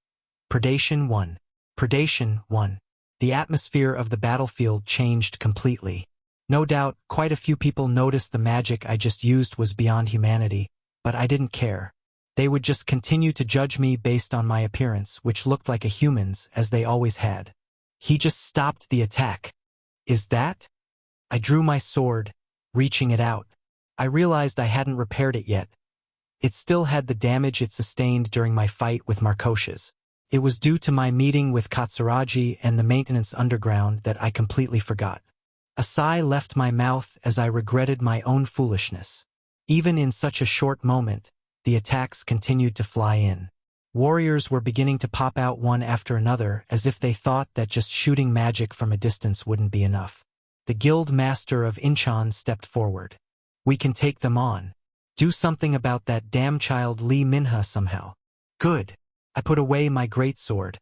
Predation 1. Predation 1. The atmosphere of the battlefield changed completely. No doubt, quite a few people noticed the magic I just used was beyond humanity, but I didn't care. They would just continue to judge me based on my appearance, which looked like a human's, as they always had. He just stopped the attack. Is that? I drew my sword, reaching it out. I realized I hadn't repaired it yet. It still had the damage it sustained during my fight with Marcocias. It was due to my meeting with Katsuragi and the maintenance underground that I completely forgot. A sigh left my mouth as I regretted my own foolishness. Even in such a short moment, the attacks continued to fly in. Warriors were beginning to pop out one after another as if they thought that just shooting magic from a distance wouldn't be enough. The guild master of Incheon stepped forward. We can take them on. Do something about that damn child Lee Minha somehow. Good. I put away my greatsword.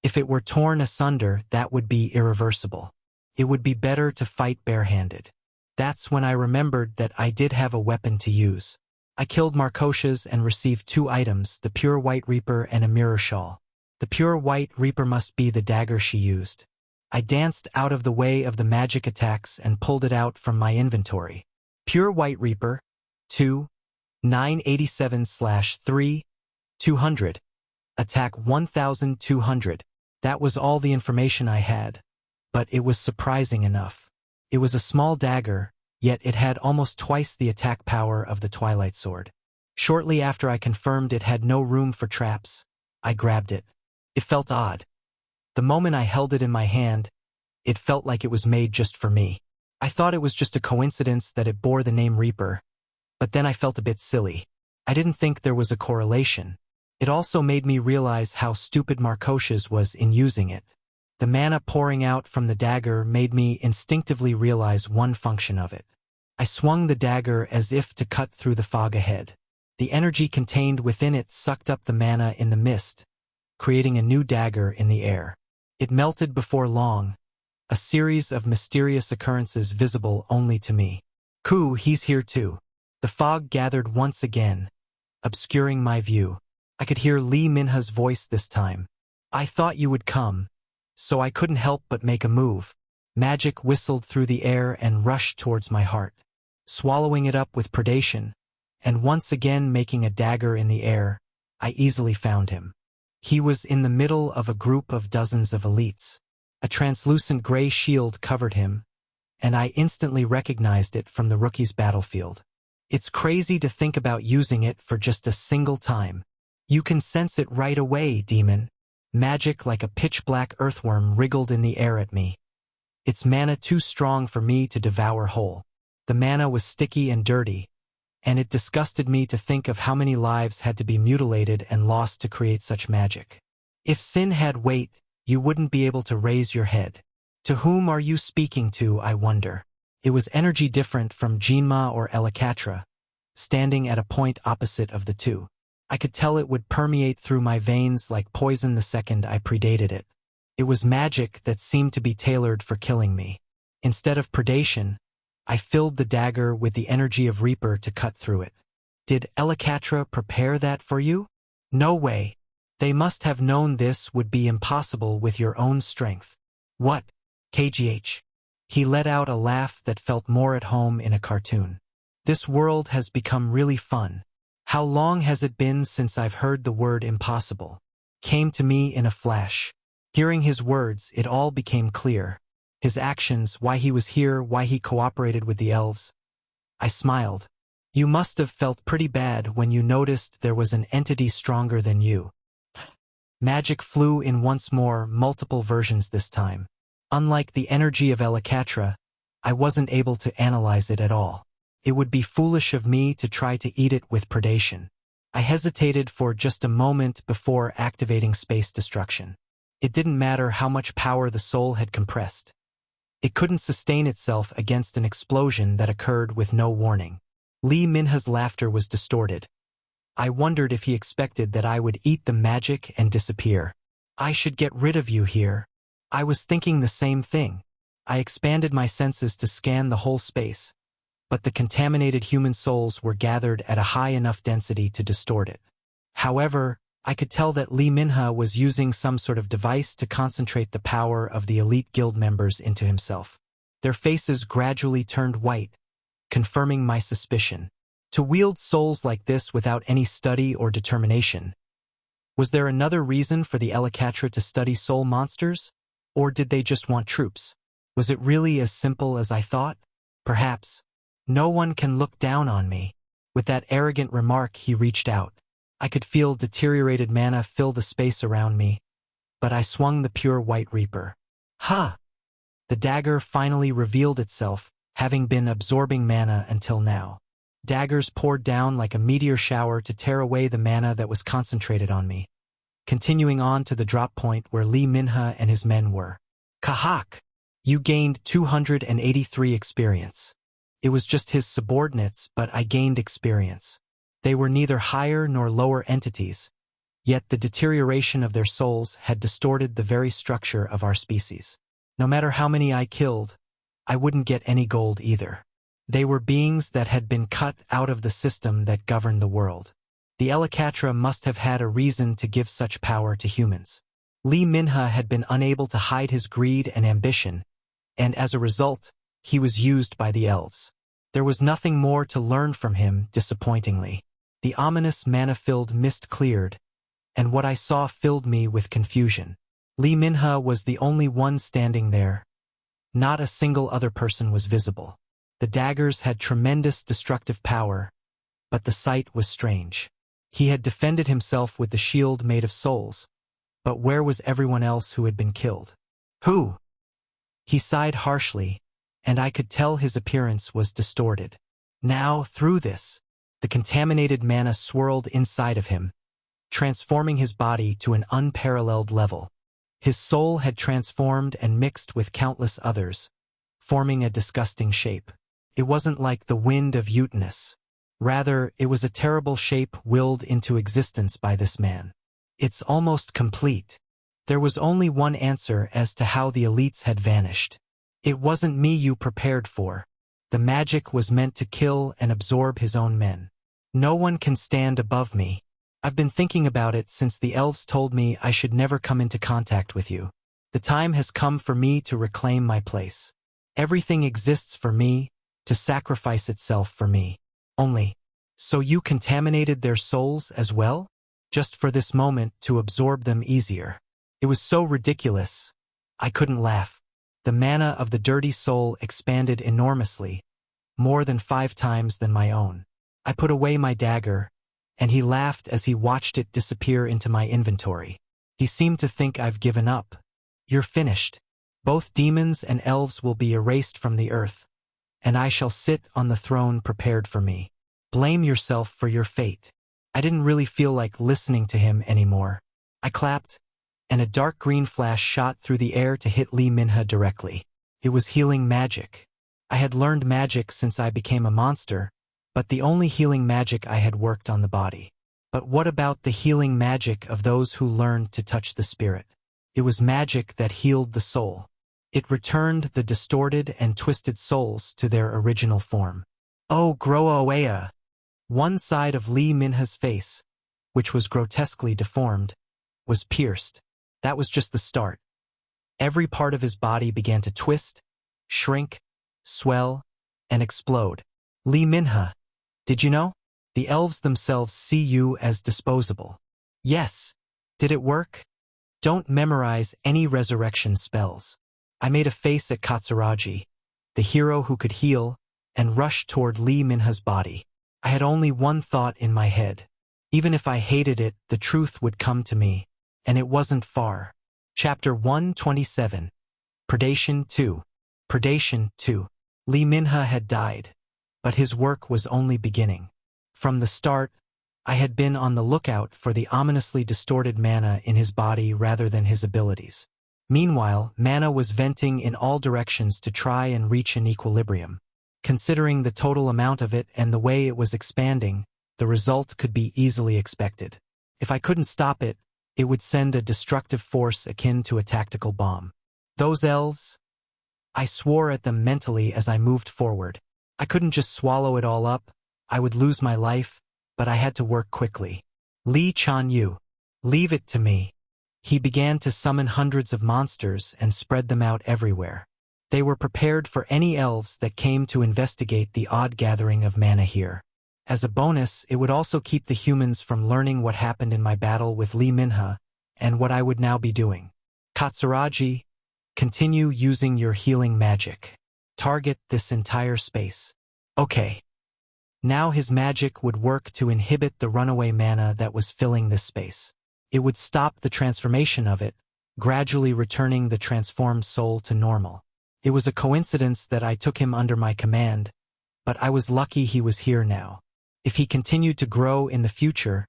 If it were torn asunder, that would be irreversible. It would be better to fight barehanded. That's when I remembered that I did have a weapon to use. I killed Marcocias and received 2 items, the pure white reaper and a mirror shawl. The pure white reaper must be the dagger she used. I danced out of the way of the magic attacks and pulled it out from my inventory. Pure white reaper, 2, 987/3, 200. Attack 1200. That was all the information I had, but it was surprising enough. It was a small dagger, yet it had almost twice the attack power of the Twilight Sword. Shortly after I confirmed it had no room for traps, I grabbed it. It felt odd. The moment I held it in my hand, it felt like it was made just for me. I thought it was just a coincidence that it bore the name Reaper, but then I felt a bit silly. I didn't think there was a correlation. It also made me realize how stupid Marcocias was in using it. The mana pouring out from the dagger made me instinctively realize one function of it. I swung the dagger as if to cut through the fog ahead. The energy contained within it sucked up the mana in the mist, creating a new dagger in the air. It melted before long, a series of mysterious occurrences visible only to me. Ku, he's here too. The fog gathered once again, obscuring my view. I could hear Lee Minha's voice this time. I thought you would come, so I couldn't help but make a move. Magic whistled through the air and rushed towards my heart, swallowing it up with predation, and once again making a dagger in the air. I easily found him. He was in the middle of a group of dozens of elites. A translucent gray shield covered him, and I instantly recognized it from the rookie's battlefield. It's crazy to think about using it for just a single time. You can sense it right away, demon. Magic like a pitch-black earthworm wriggled in the air at me. Its mana too strong for me to devour whole. The mana was sticky and dirty, and it disgusted me to think of how many lives had to be mutilated and lost to create such magic. If sin had weight, you wouldn't be able to raise your head. To whom are you speaking to, I wonder? It was energy different from Jinma or Elakatra, standing at a point opposite of the two. I could tell it would permeate through my veins like poison the second I predated it. It was magic that seemed to be tailored for killing me. Instead of predation, I filled the dagger with the energy of Reaper to cut through it. Did Elakatra prepare that for you? No way. They must have known this would be impossible with your own strength. What? KGH. He let out a laugh that felt more at home in a cartoon. This world has become really fun. How long has it been since I've heard the word impossible? Came to me in a flash. Hearing his words, it all became clear. His actions, why he was here, why he cooperated with the elves. I smiled. You must have felt pretty bad when you noticed there was an entity stronger than you. Magic flew in once more, multiple versions this time. Unlike the energy of Elakatra, I wasn't able to analyze it at all. It would be foolish of me to try to eat it with predation. I hesitated for just a moment before activating space destruction. It didn't matter how much power the soul had compressed. It couldn't sustain itself against an explosion that occurred with no warning. Lee Minha's laughter was distorted. I wondered if he expected that I would eat the magic and disappear. I should get rid of you here. I was thinking the same thing. I expanded my senses to scan the whole space, but the contaminated human souls were gathered at a high enough density to distort it. However, I could tell that Lee Minha was using some sort of device to concentrate the power of the elite guild members into himself. Their faces gradually turned white, confirming my suspicion. To wield souls like this without any study or determination. Was there another reason for the Elakatra to study soul monsters? Or did they just want troops? Was it really as simple as I thought? Perhaps. No one can look down on me. With that arrogant remark, he reached out. I could feel deteriorated mana fill the space around me, but I swung the pure white Reaper. Ha! The dagger finally revealed itself, having been absorbing mana until now. Daggers poured down like a meteor shower to tear away the mana that was concentrated on me, continuing on to the drop point where Lee Minha and his men were. Kahak! You gained 283 experience. It was just his subordinates, but I gained experience. They were neither higher nor lower entities, yet the deterioration of their souls had distorted the very structure of our species. No matter how many I killed, I wouldn't get any gold either. They were beings that had been cut out of the system that governed the world. The Elakatra must have had a reason to give such power to humans. Lee Minha had been unable to hide his greed and ambition, and as a result, he was used by the elves. There was nothing more to learn from him, disappointingly. The ominous mana-filled mist cleared, and what I saw filled me with confusion. Lee Minha was the only one standing there. Not a single other person was visible. The daggers had tremendous destructive power, but the sight was strange. He had defended himself with the shield made of souls, but where was everyone else who had been killed? Who? He sighed harshly, and I could tell his appearance was distorted. Now, through this, the contaminated mana swirled inside of him, transforming his body to an unparalleled level. His soul had transformed and mixed with countless others, forming a disgusting shape. It wasn't like the wind of Uranus. Rather, it was a terrible shape willed into existence by this man. It's almost complete. There was only one answer as to how the elites had vanished. It wasn't me you prepared for. The magic was meant to kill and absorb his own men. No one can stand above me. I've been thinking about it since the elves told me I should never come into contact with you. The time has come for me to reclaim my place. Everything exists for me, to sacrifice itself for me. Only, so you contaminated their souls as well? Just for this moment to absorb them easier. It was so ridiculous. I couldn't laugh. The mana of the dirty soul expanded enormously, more than 5 times than my own. I put away my dagger, and he laughed as he watched it disappear into my inventory. He seemed to think I've given up. You're finished. Both demons and elves will be erased from the earth, and I shall sit on the throne prepared for me. Blame yourself for your fate. I didn't really feel like listening to him anymore. I clapped, and a dark green flash shot through the air to hit Lee Minha directly. It was healing magic. I had learned magic since I became a monster, but the only healing magic I had worked on the body. But what about the healing magic of those who learned to touch the spirit? It was magic that healed the soul. It returned the distorted and twisted souls to their original form. Oh, Groaoea! One side of Lee Minha's face, which was grotesquely deformed, was pierced. That was just the start. Every part of his body began to twist, shrink, swell, and explode. Lee Minha, did you know? The elves themselves see you as disposable. Yes. Did it work? Don't memorize any resurrection spells. I made a face at Katsuragi, the hero who could heal, and rushed toward Lee Minha's body. I had only one thought in my head. Even if I hated it, the truth would come to me. And it wasn't far. Chapter 127. Predation 2. Predation 2. Lee Minha had died, but his work was only beginning. From the start, I had been on the lookout for the ominously distorted mana in his body rather than his abilities. Meanwhile, mana was venting in all directions to try and reach an equilibrium. Considering the total amount of it and the way it was expanding, the result could be easily expected. If I couldn't stop it, it would send a destructive force akin to a tactical bomb. Those elves? I swore at them mentally as I moved forward. I couldn't just swallow it all up. I would lose my life, but I had to work quickly. Lee Chanyu, leave it to me. He began to summon hundreds of monsters and spread them out everywhere. They were prepared for any elves that came to investigate the odd gathering of mana here. As a bonus, it would also keep the humans from learning what happened in my battle with Lee Minha and what I would now be doing. Katsuragi, continue using your healing magic. Target this entire space. Okay. Now his magic would work to inhibit the runaway mana that was filling this space. It would stop the transformation of it, gradually returning the transformed soul to normal. It was a coincidence that I took him under my command, but I was lucky he was here now. If he continued to grow in the future,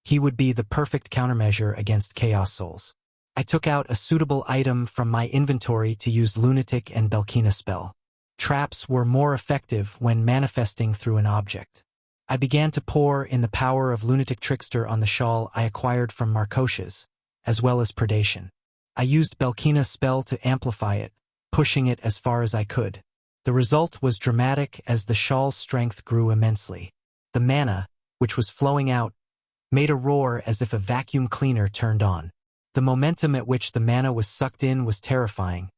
he would be the perfect countermeasure against Chaos Souls. I took out a suitable item from my inventory to use Lunatic and Belkina spell. Traps were more effective when manifesting through an object. I began to pour in the power of Lunatic Trickster on the shawl I acquired from Marcocias, as well as Predation. I used Belkina's spell to amplify it, pushing it as far as I could. The result was dramatic as the shawl's strength grew immensely. The mana, which was flowing out, made a roar as if a vacuum cleaner turned on. The momentum at which the mana was sucked in was terrifying,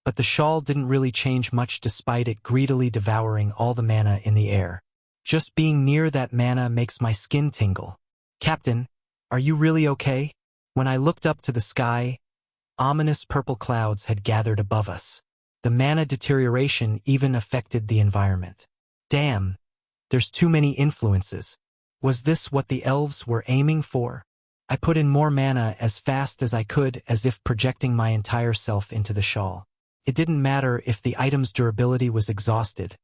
but the shawl didn't really change much despite it greedily devouring all the mana in the air. Just being near that mana makes my skin tingle. Captain, are you really okay? When I looked up to the sky, Ominous purple clouds had gathered above us. The mana deterioration even affected the environment. Damn, there's too many influences. Was this what the elves were aiming for? I put in more mana as fast as I could, as if projecting my entire self into the shawl. It didn't matter if the item's durability was exhausted,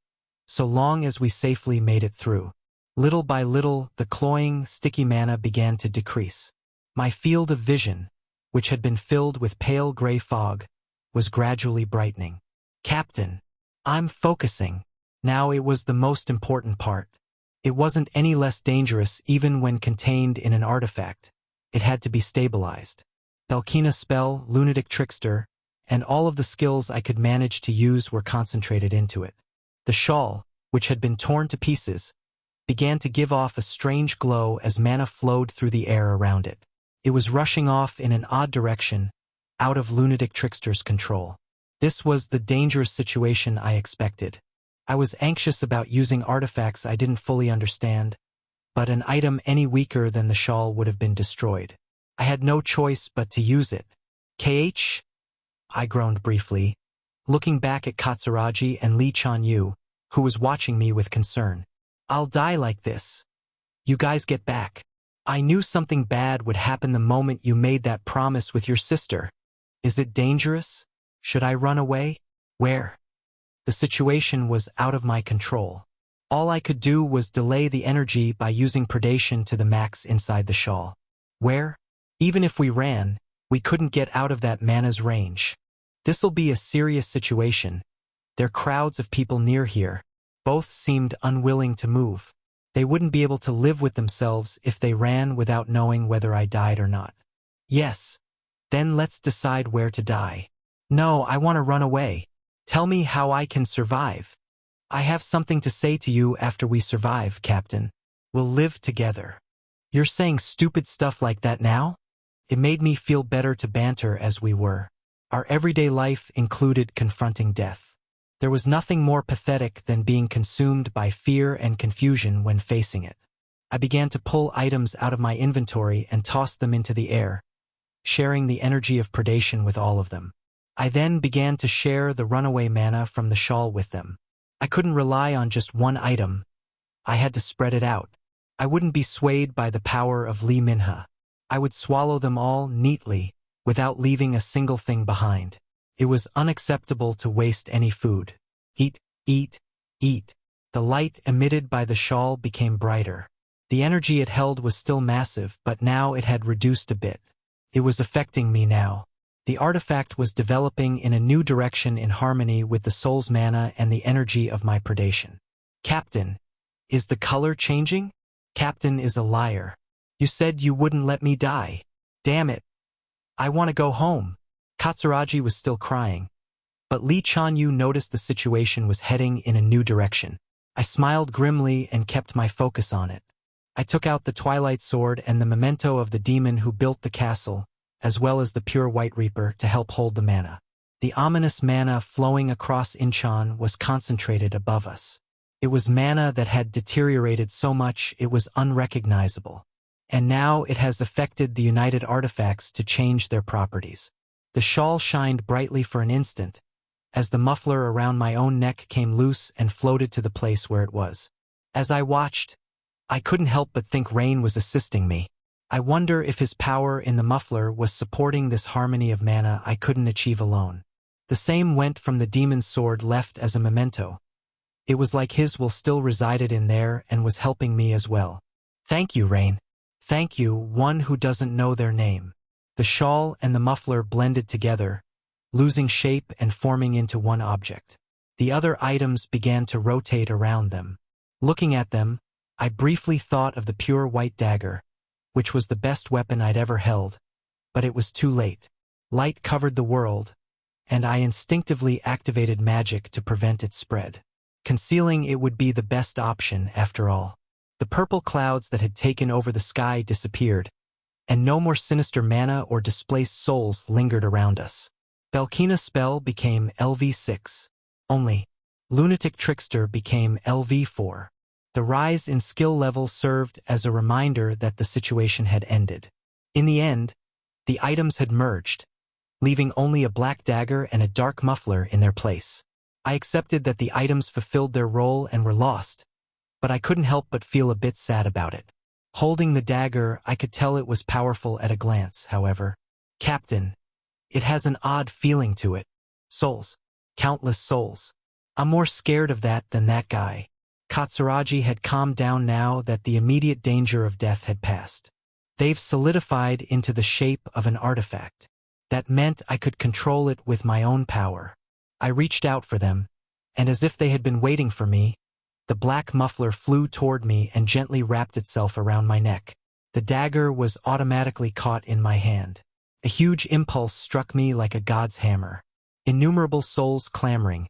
so long as we safely made it through. Little by little, the cloying, sticky mana began to decrease. My field of vision, which had been filled with pale gray fog, was gradually brightening. Captain, I'm focusing. Now it was the most important part. It wasn't any less dangerous even when contained in an artifact. It had to be stabilized. Belkina spell, lunatic trickster, and all of the skills I could manage to use were concentrated into it. The shawl, which had been torn to pieces, began to give off a strange glow as mana flowed through the air around it. It was rushing off in an odd direction, out of lunatic trickster's control. This was the dangerous situation I expected. I was anxious about using artifacts I didn't fully understand, but an item any weaker than the shawl would have been destroyed. I had no choice but to use it. KH? I groaned briefly, looking back at Katsuragi and Lee Chanyu, who was watching me with concern. I'll die like this. You guys get back. I knew something bad would happen the moment you made that promise with your sister. Is it dangerous? Should I run away? Where? The situation was out of my control. All I could do was delay the energy by using predation to the max inside the shawl. Where? Even if we ran, we couldn't get out of that mana's range. This'll be a serious situation. There are crowds of people near here. Both seemed unwilling to move. They wouldn't be able to live with themselves if they ran without knowing whether I died or not. Yes. Then let's decide where to die. No, I want to run away. Tell me how I can survive. I have something to say to you after we survive, Captain. We'll live together. You're saying stupid stuff like that now? It made me feel better to banter as we were. Our everyday life included confronting death. There was nothing more pathetic than being consumed by fear and confusion when facing it. I began to pull items out of my inventory and toss them into the air, sharing the energy of predation with all of them. I then began to share the runaway mana from the shawl with them. I couldn't rely on just one item. I had to spread it out. I wouldn't be swayed by the power of Lee Minha. I would swallow them all neatly, without leaving a single thing behind. It was unacceptable to waste any food. Eat, eat, eat. The light emitted by the shawl became brighter. The energy it held was still massive, but now it had reduced a bit. It was affecting me now. The artifact was developing in a new direction in harmony with the soul's mana and the energy of my predation. Captain, is the color changing? Captain is a liar. You said you wouldn't let me die. Damn it. I want to go home. Katsuragi was still crying, but Lee Chanyu noticed the situation was heading in a new direction. I smiled grimly and kept my focus on it. I took out the Twilight Sword and the memento of the demon who built the castle, as well as the pure White Reaper to help hold the mana. The ominous mana flowing across Incheon was concentrated above us. It was mana that had deteriorated so much it was unrecognizable. And now it has affected the united artifacts to change their properties. The shawl shined brightly for an instant, as the muffler around my own neck came loose and floated to the place where it was. As I watched, I couldn't help but think Rain was assisting me. I wonder if his power in the muffler was supporting this harmony of mana I couldn't achieve alone. The same went from the demon's sword left as a memento. It was like his will still resided in there and was helping me as well. Thank you, Rain. Thank you, one who doesn't know their name. The shawl and the muffler blended together, losing shape and forming into one object. The other items began to rotate around them. Looking at them, I briefly thought of the pure white dagger, which was the best weapon I'd ever held, but it was too late. Light covered the world, and I instinctively activated magic to prevent its spread. Concealing it would be the best option after all. The purple clouds that had taken over the sky disappeared, and no more sinister mana or displaced souls lingered around us. Belkina's spell became LV6. Only, Lunatic Trickster became LV4. The rise in skill level served as a reminder that the situation had ended. In the end, the items had merged, leaving only a black dagger and a dark muffler in their place. I accepted that the items fulfilled their role and were lost, but I couldn't help but feel a bit sad about it. Holding the dagger, I could tell it was powerful at a glance, however. Captain, it has an odd feeling to it. Souls. Countless souls. I'm more scared of that than that guy. Katsuragi had calmed down now that the immediate danger of death had passed. They've solidified into the shape of an artifact. That meant I could control it with my own power. I reached out for them, and as if they had been waiting for me, the black muffler flew toward me and gently wrapped itself around my neck. The dagger was automatically caught in my hand. A huge impulse struck me like a god's hammer. Innumerable souls clamoring.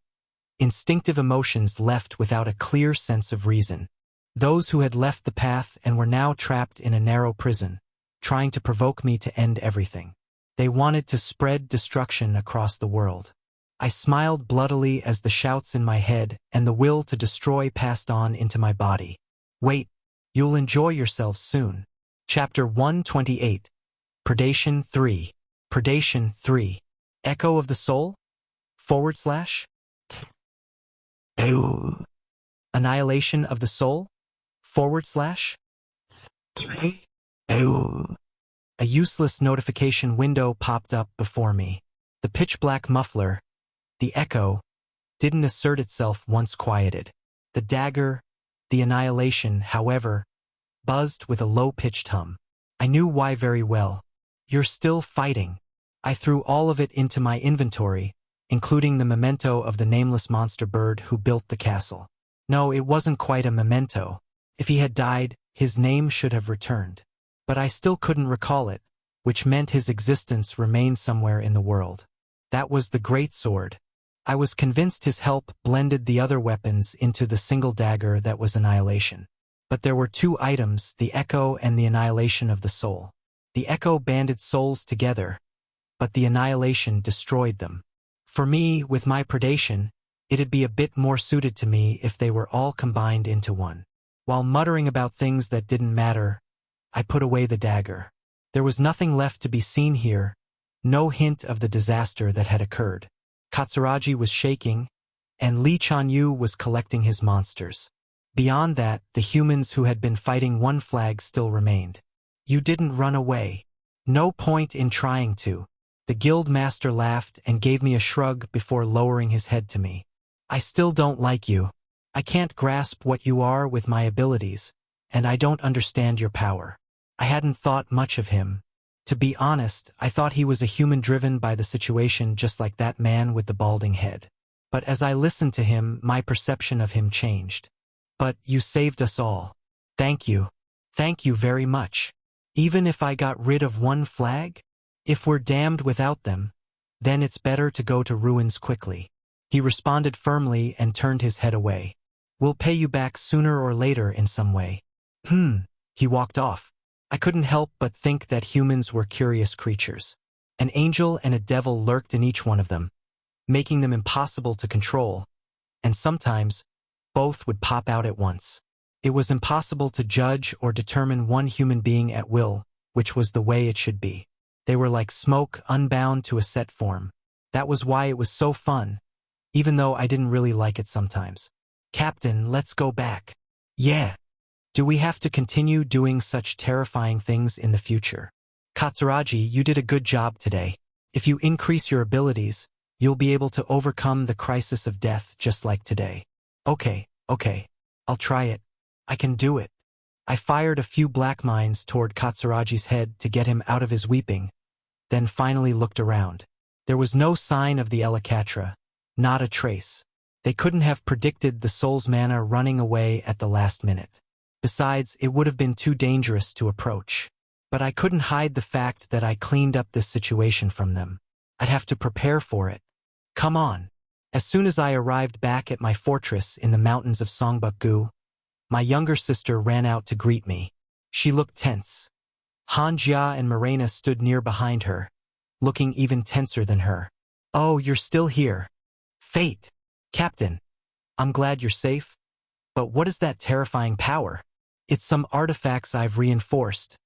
Instinctive emotions left without a clear sense of reason. Those who had left the path and were now trapped in a narrow prison, trying to provoke me to end everything. They wanted to spread destruction across the world. I smiled bloodily as the shouts in my head and the will to destroy passed on into my body. Wait, you'll enjoy yourselves soon. Chapter 128. Predation 3. Predation 3. Echo of the Soul? / Annihilation of the Soul? / A useless notification window popped up before me. The pitch-black muffler, the echo, didn't assert itself once quieted. The dagger, the annihilation, however, buzzed with a low-pitched hum. I knew why very well. You're still fighting. I threw all of it into my inventory, including the memento of the nameless monster bird who built the castle. No, it wasn't quite a memento. If he had died, his name should have returned. But I still couldn't recall it, which meant his existence remained somewhere in the world. That was the greatsword. I was convinced his help blended the other weapons into the single dagger that was annihilation. But there were two items, the echo and the annihilation of the soul. The echo banded souls together, but the annihilation destroyed them. For me, with my predation, it'd be a bit more suited to me if they were all combined into one. While muttering about things that didn't matter, I put away the dagger. There was nothing left to be seen here, no hint of the disaster that had occurred. Katsuragi was shaking, and Lee Chanyu was collecting his monsters. Beyond that, the humans who had been fighting one flag still remained. You didn't run away. No point in trying to. The guild master laughed and gave me a shrug before lowering his head to me. I still don't like you. I can't grasp what you are with my abilities, and I don't understand your power. I hadn't thought much of him. To be honest, I thought he was a human driven by the situation just like that man with the balding head. But as I listened to him, my perception of him changed. But you saved us all. Thank you. Thank you very much. Even if I got rid of one flag? If we're damned without them, then it's better to go to ruins quickly. He responded firmly and turned his head away. We'll pay you back sooner or later in some way. He walked off. I couldn't help but think that humans were curious creatures. An angel and a devil lurked in each one of them, making them impossible to control, and sometimes, both would pop out at once. It was impossible to judge or determine one human being at will, which was the way it should be. They were like smoke unbound to a set form. That was why it was so fun, even though I didn't really like it sometimes. Captain, let's go back. Yeah. Do we have to continue doing such terrifying things in the future? Katsuragi, you did a good job today. If you increase your abilities, you'll be able to overcome the crisis of death just like today. Okay. I'll try it. I can do it. I fired a few black mines toward Katsuragi's head to get him out of his weeping, then finally looked around. There was no sign of the Elakatra, not a trace. They couldn't have predicted the soul's mana running away at the last minute. Besides, it would have been too dangerous to approach. But I couldn't hide the fact that I cleaned up this situation from them. I'd have to prepare for it. Come on. As soon as I arrived back at my fortress in the mountains of Songbuk-gu, my younger sister ran out to greet me. She looked tense. Han Jia and Morena stood near behind her, looking even tenser than her. Oh, you're still here. Fate. Captain. I'm glad you're safe. But what is that terrifying power? It's some artifacts I've reinforced.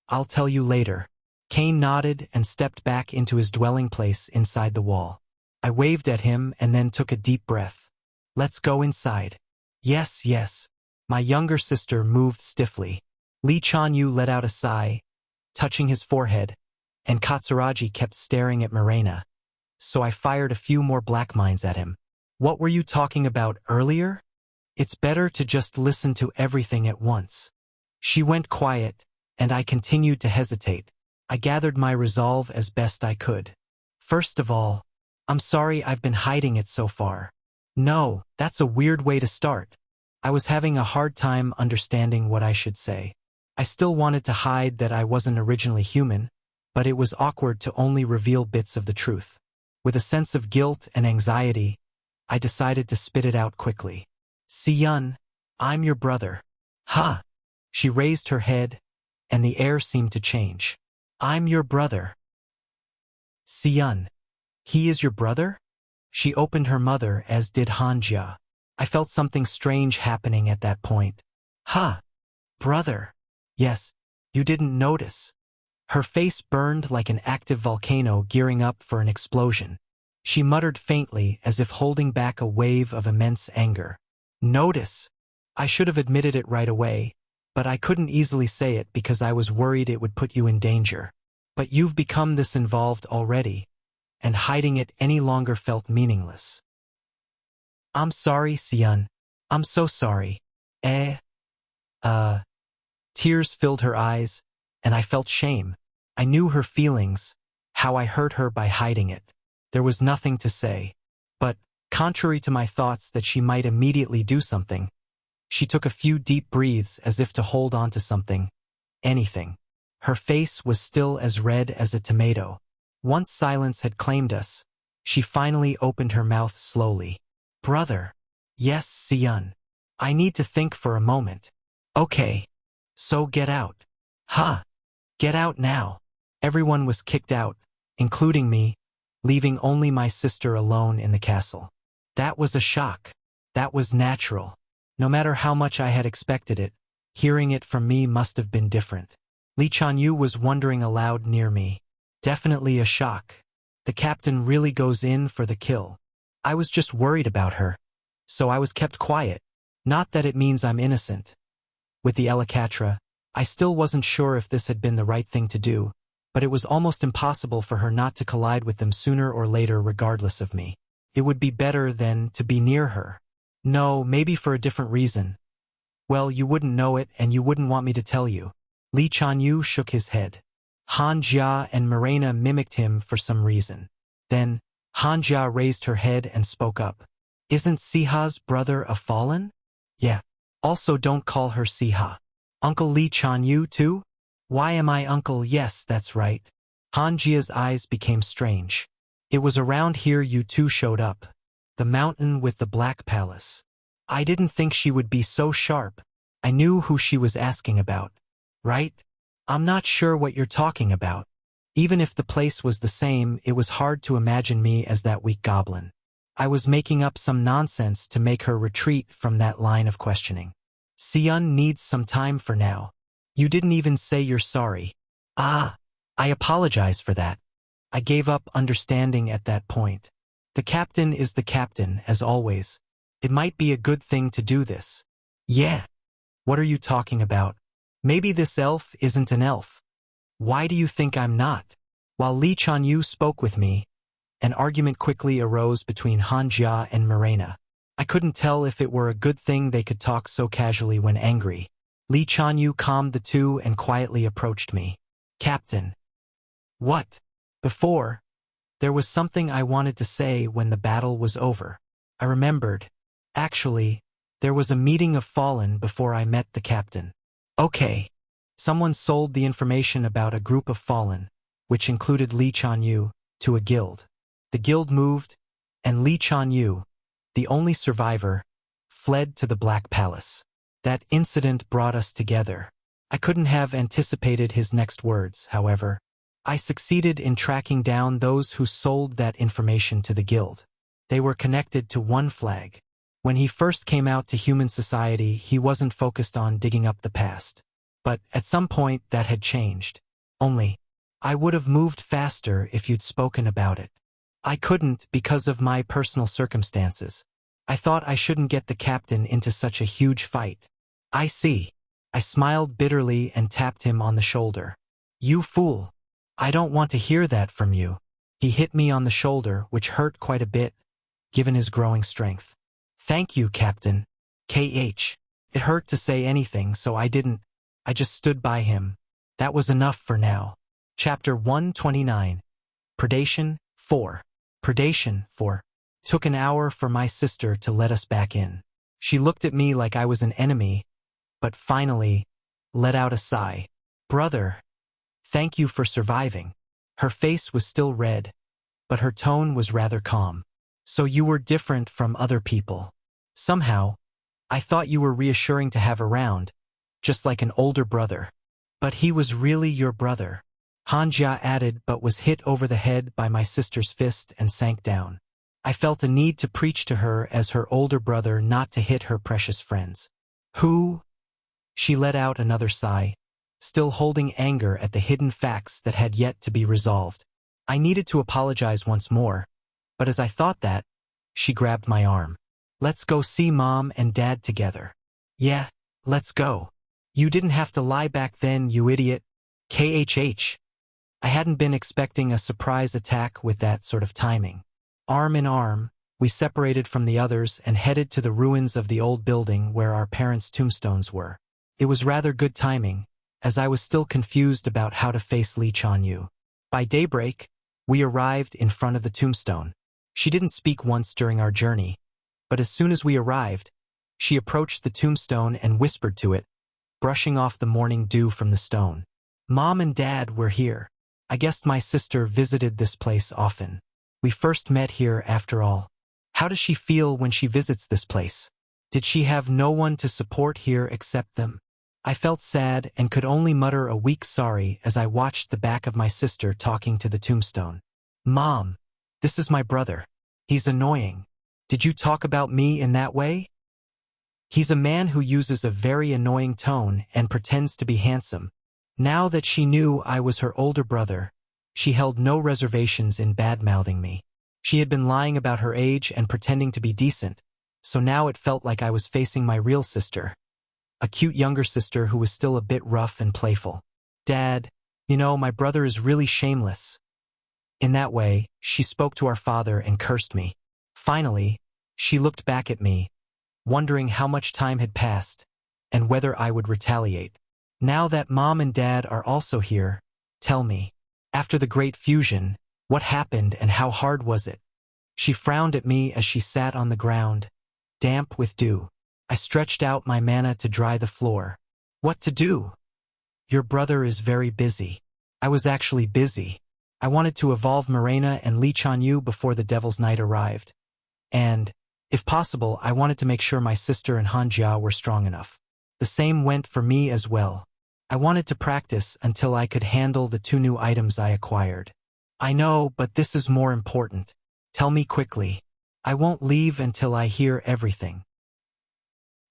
I'll tell you later. Kane nodded and stepped back into his dwelling place inside the wall. I waved at him and then took a deep breath. Let's go inside. Yes, yes. My younger sister moved stiffly. Lee Chanyu let out a sigh, touching his forehead, and Katsuragi kept staring at Mirena, so I fired a few more black mines at him. What were you talking about earlier? It's better to just listen to everything at once. She went quiet, and I continued to hesitate. I gathered my resolve as best I could. First of all, I'm sorry I've been hiding it so far. No, that's a weird way to start. I was having a hard time understanding what I should say. I still wanted to hide that I wasn't originally human, but it was awkward to only reveal bits of the truth. With a sense of guilt and anxiety, I decided to spit it out quickly. Si-yun, I'm your brother. Ha! She raised her head, and the air seemed to change. I'm your brother. Si-yun, he is your brother? She opened her mother, as did Hanja. I felt something strange happening at that point. Ha! Brother. Yes, you didn't notice. Her face burned like an active volcano gearing up for an explosion. She muttered faintly as if holding back a wave of immense anger. Notice. I should have admitted it right away, but I couldn't easily say it because I was worried it would put you in danger. But you've become this involved already, and hiding it any longer felt meaningless. I'm sorry, Si-yun. I'm so sorry. Tears filled her eyes, and I felt shame. I knew her feelings, how I hurt her by hiding it. There was nothing to say. But, contrary to my thoughts that she might immediately do something, she took a few deep breaths as if to hold on to something. Anything. Her face was still as red as a tomato. Once silence had claimed us, she finally opened her mouth slowly. Brother. Yes, Si-yun. I need to think for a moment. Okay. So get out. Ha! Get out now. Everyone was kicked out, including me, leaving only my sister alone in the castle. That was a shock. That was natural. No matter how much I had expected it, hearing it from me must have been different. Lee Chanyu was wondering aloud near me. Definitely a shock. The captain really goes in for the kill. I was just worried about her, so I was kept quiet. Not that it means I'm innocent. With the Elacatra, I still wasn't sure if this had been the right thing to do, but it was almost impossible for her not to collide with them sooner or later regardless of me. It would be better, then, to be near her. No, maybe for a different reason. Well, you wouldn't know it and you wouldn't want me to tell you. Lee Chanyu shook his head. Hanja and Mirena mimicked him for some reason. Then, Hanja raised her head and spoke up. Isn't Siha's brother a fallen? Yeah. Also don't call her Siha. Uncle Lee Chanyu too? Why am I uncle? Yes, that's right. Hanjia's eyes became strange. It was around here you two showed up. The mountain with the black palace. I didn't think she would be so sharp. I knew who she was asking about. Right? I'm not sure what you're talking about. Even if the place was the same, it was hard to imagine me as that weak goblin. I was making up some nonsense to make her retreat from that line of questioning. Si-yun needs some time for now. You didn't even say you're sorry. Ah, I apologize for that. I gave up understanding at that point. The captain is the captain, as always. It might be a good thing to do this. Yeah. What are you talking about? Maybe this elf isn't an elf. Why do you think I'm not? While Lee Chanyu spoke with me, an argument quickly arose between Hanja and Mirena. I couldn't tell if it were a good thing they could talk so casually when angry. Lee Chanyu calmed the two and quietly approached me. Captain. What? Before, there was something I wanted to say when the battle was over. I remembered. Actually, there was a meeting of Fallen before I met the captain. Okay. Someone sold the information about a group of Fallen, which included Lee Chanyu, to a guild. The guild moved, and Lee Chanyu, the only survivor, fled to the Black Palace. That incident brought us together. I couldn't have anticipated his next words, however. I succeeded in tracking down those who sold that information to the guild. They were connected to one flag. When he first came out to human society, he wasn't focused on digging up the past. But at some point that had changed. Only, I would have moved faster if you'd spoken about it. I couldn't because of my personal circumstances. I thought I shouldn't get the captain into such a huge fight. I see. I smiled bitterly and tapped him on the shoulder. You fool. I don't want to hear that from you. He hit me on the shoulder, which hurt quite a bit, given his growing strength. Thank you, Captain. KH. It hurt to say anything, so I didn't. I just stood by him. That was enough for now. Chapter 129. Predation 4. Predation 4. Took an hour for my sister to let us back in. She looked at me like I was an enemy, but finally let out a sigh. Brother, thank you for surviving. Her face was still red, but her tone was rather calm. So you were different from other people. Somehow, I thought you were reassuring to have around, just like an older brother. But he was really your brother. Hanjia added, but was hit over the head by my sister's fist and sank down. I felt a need to preach to her as her older brother not to hit her precious friends. Who? She let out another sigh, still holding anger at the hidden facts that had yet to be resolved. I needed to apologize once more, but as I thought that, she grabbed my arm. Let's go see Mom and Dad together. Yeah, let's go. You didn't have to lie back then, you idiot. KHH. I hadn't been expecting a surprise attack with that sort of timing. Arm in arm, we separated from the others and headed to the ruins of the old building where our parents' tombstones were. It was rather good timing, as I was still confused about how to face Li Chanyu. By daybreak, we arrived in front of the tombstone. She didn't speak once during our journey, but as soon as we arrived, she approached the tombstone and whispered to it, brushing off the morning dew from the stone. Mom and Dad were here. I guessed my sister visited this place often. We first met here after all. How does she feel when she visits this place? Did she have no one to support here except them? I felt sad and could only mutter a weak sorry as I watched the back of my sister talking to the tombstone. Mom, this is my brother. He's annoying. Did you talk about me in that way? He's a man who uses a very annoying tone and pretends to be handsome. Now that she knew I was her older brother, she held no reservations in bad-mouthing me. She had been lying about her age and pretending to be decent, so now it felt like I was facing my real sister, a cute younger sister who was still a bit rough and playful. Dad, you know, my brother is really shameless. In that way, she spoke to our father and cursed me. Finally, she looked back at me, wondering how much time had passed and whether I would retaliate. Now that Mom and Dad are also here, tell me, after the Great Fusion, what happened and how hard was it? She frowned at me as she sat on the ground, damp with dew. I stretched out my mana to dry the floor. What to do? Your brother is very busy. I was actually busy. I wanted to evolve Morena and Li Chanyu before the Devil's Night arrived. And, if possible, I wanted to make sure my sister and Hanjia were strong enough. The same went for me as well. I wanted to practice until I could handle the 2 new items I acquired. I know, but this is more important. Tell me quickly. I won't leave until I hear everything.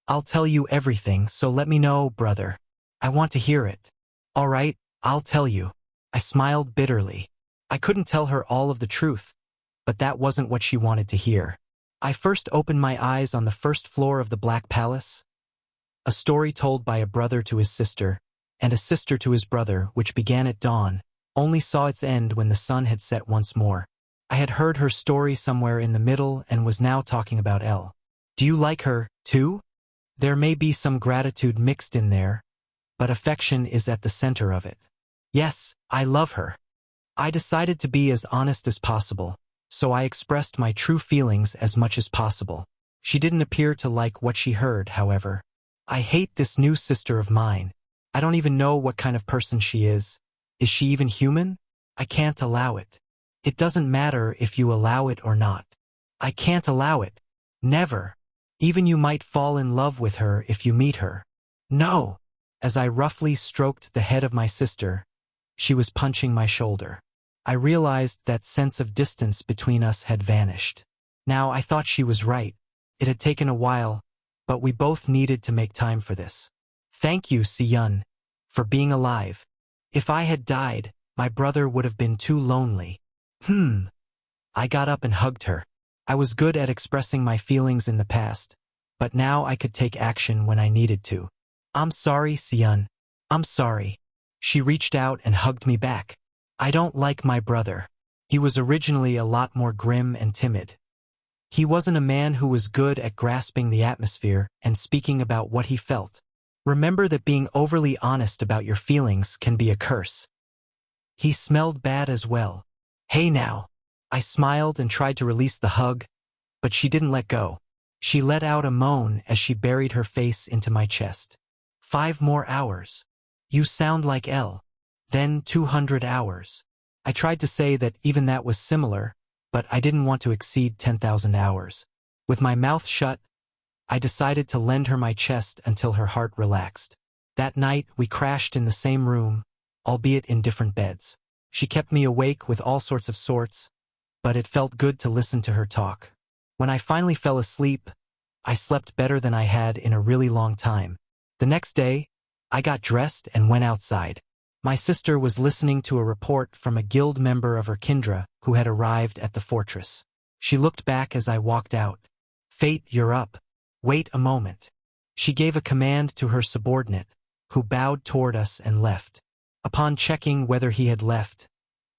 I'll tell you everything, so let me know, brother. I want to hear it. All right, I'll tell you. I smiled bitterly. I couldn't tell her all of the truth, but that wasn't what she wanted to hear. I first opened my eyes on the first floor of the Black Palace, a story told by a brother to his sister, and a sister to his brother, which began at dawn, only saw its end when the sun had set once more. I had heard her story somewhere in the middle and was now talking about Elle. Do you like her, too? There may be some gratitude mixed in there, but affection is at the center of it. Yes, I love her. I decided to be as honest as possible, so I expressed my true feelings as much as possible. She didn't appear to like what she heard, however. I hate this new sister of mine. I don't even know what kind of person she is. Is she even human? I can't allow it. It doesn't matter if you allow it or not. I can't allow it. Never. Even you might fall in love with her if you meet her. No. As I roughly stroked the head of my sister, she was punching my shoulder. I realized that sense of distance between us had vanished. Now I thought she was right. It had taken a while, but we both needed to make time for this. Thank you, Si-yun, for being alive. If I had died, My brother would have been too lonely. I got up and hugged her. I was good at expressing my feelings in the past, but now I could take action when I needed to. I'm sorry, Siyun. I'm sorry. She reached out and hugged me back. I don't like my brother. He was originally a lot more grim and timid. He wasn't a man who was good at grasping the atmosphere and speaking about what he felt. Remember that being overly honest about your feelings can be a curse. He smelled bad as well. Hey now. I smiled and tried to release the hug, but she didn't let go. She let out a moan as she buried her face into my chest. 5 more hours. You sound like L. Then 200 hours. I tried to say that even that was similar, but I didn't want to exceed 10,000 hours. With my mouth shut, I decided to lend her my chest until her heart relaxed. That night, we crashed in the same room, albeit in different beds. She kept me awake with all sorts of sorts, but it felt good to listen to her talk. When I finally fell asleep, I slept better than I had in a really long time. The next day, I got dressed and went outside. My sister was listening to a report from a guild member of her kindra who had arrived at the fortress. She looked back as I walked out. Fate, you're up. Wait a moment. She gave a command to her subordinate, who bowed toward us and left. Upon checking whether he had left,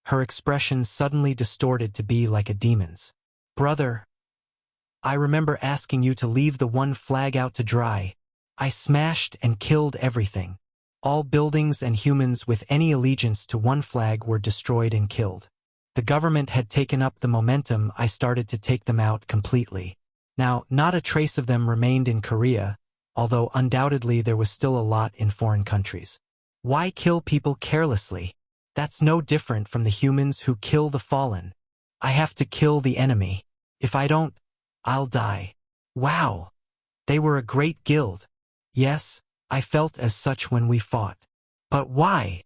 her expression suddenly distorted to be like a demon's. Brother, I remember asking you to leave the one flag out to dry. I smashed and killed everything. All buildings and humans with any allegiance to one flag were destroyed and killed. The government had taken up the momentum. I started to take them out completely. Now, not a trace of them remained in Korea, although undoubtedly there was still a lot in foreign countries. Why kill people carelessly? That's no different from the humans who kill the fallen. I have to kill the enemy. If I don't, I'll die. Wow. They were a great guild. Yes, I felt as such when we fought. But why?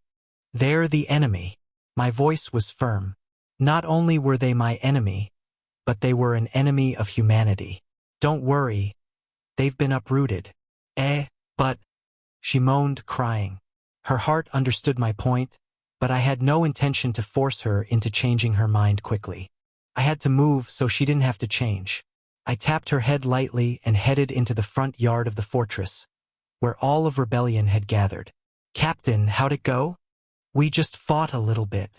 They're the enemy. My voice was firm. Not only were they my enemy, but they were an enemy of humanity. Don't worry. They've been uprooted. But... She moaned, crying. Her heart understood my point, but I had no intention to force her into changing her mind quickly. I had to move so she didn't have to change. I tapped her head lightly and headed into the front yard of the fortress, where all of Rebellion had gathered. Captain, how'd it go? We just fought a little bit.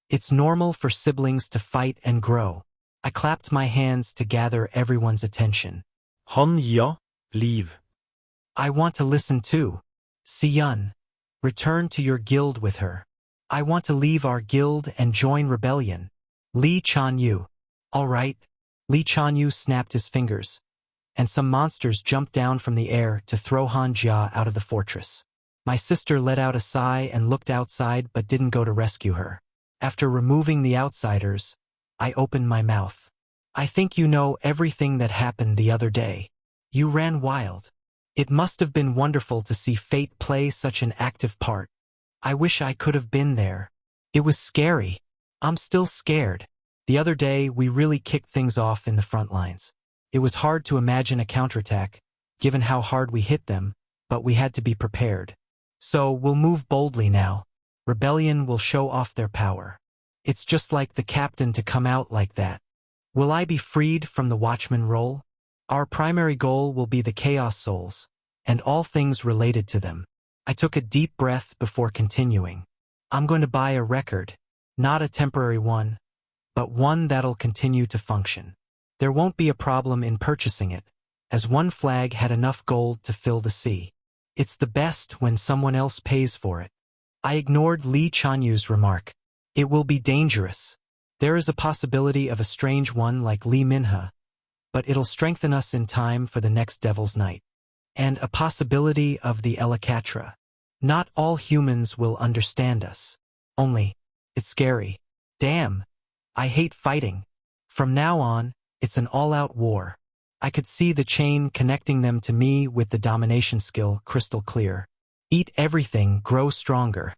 It's normal for siblings to fight and grow. I clapped my hands to gather everyone's attention. Leave. I want to listen too. Siyun, return to your guild with her. I want to leave our guild and join Rebellion. Lee Chanyu. All right. Lee Chanyu snapped his fingers, and some monsters jumped down from the air to throw Han Jia out of the fortress. My sister let out a sigh and looked outside but didn't go to rescue her. After removing the outsiders, I opened my mouth. I think you know everything that happened the other day. You ran wild. It must have been wonderful to see fate play such an active part. I wish I could have been there. It was scary. I'm still scared. The other day, we really kicked things off in the front lines. It was hard to imagine a counterattack, given how hard we hit them, but we had to be prepared. So, we'll move boldly now. Rebellion will show off their power. It's just like the captain to come out like that. Will I be freed from the watchman role? Our primary goal will be the Chaos Souls, and all things related to them. I took a deep breath before continuing. I'm going to buy a record, not a temporary one, but one that'll continue to function. There won't be a problem in purchasing it, as one flag had enough gold to fill the sea. It's the best when someone else pays for it. I ignored Lee Chanyu's remark. It will be dangerous. There is a possibility of a strange one like Lee Minha, but it'll strengthen us in time for the next Devil's Night. And a possibility of the Elakatra. Not all humans will understand us. Only, it's scary. Damn. I hate fighting. From now on, it's an all-out war. I could see the chain connecting them to me with the domination skill crystal clear. Eat everything, grow stronger.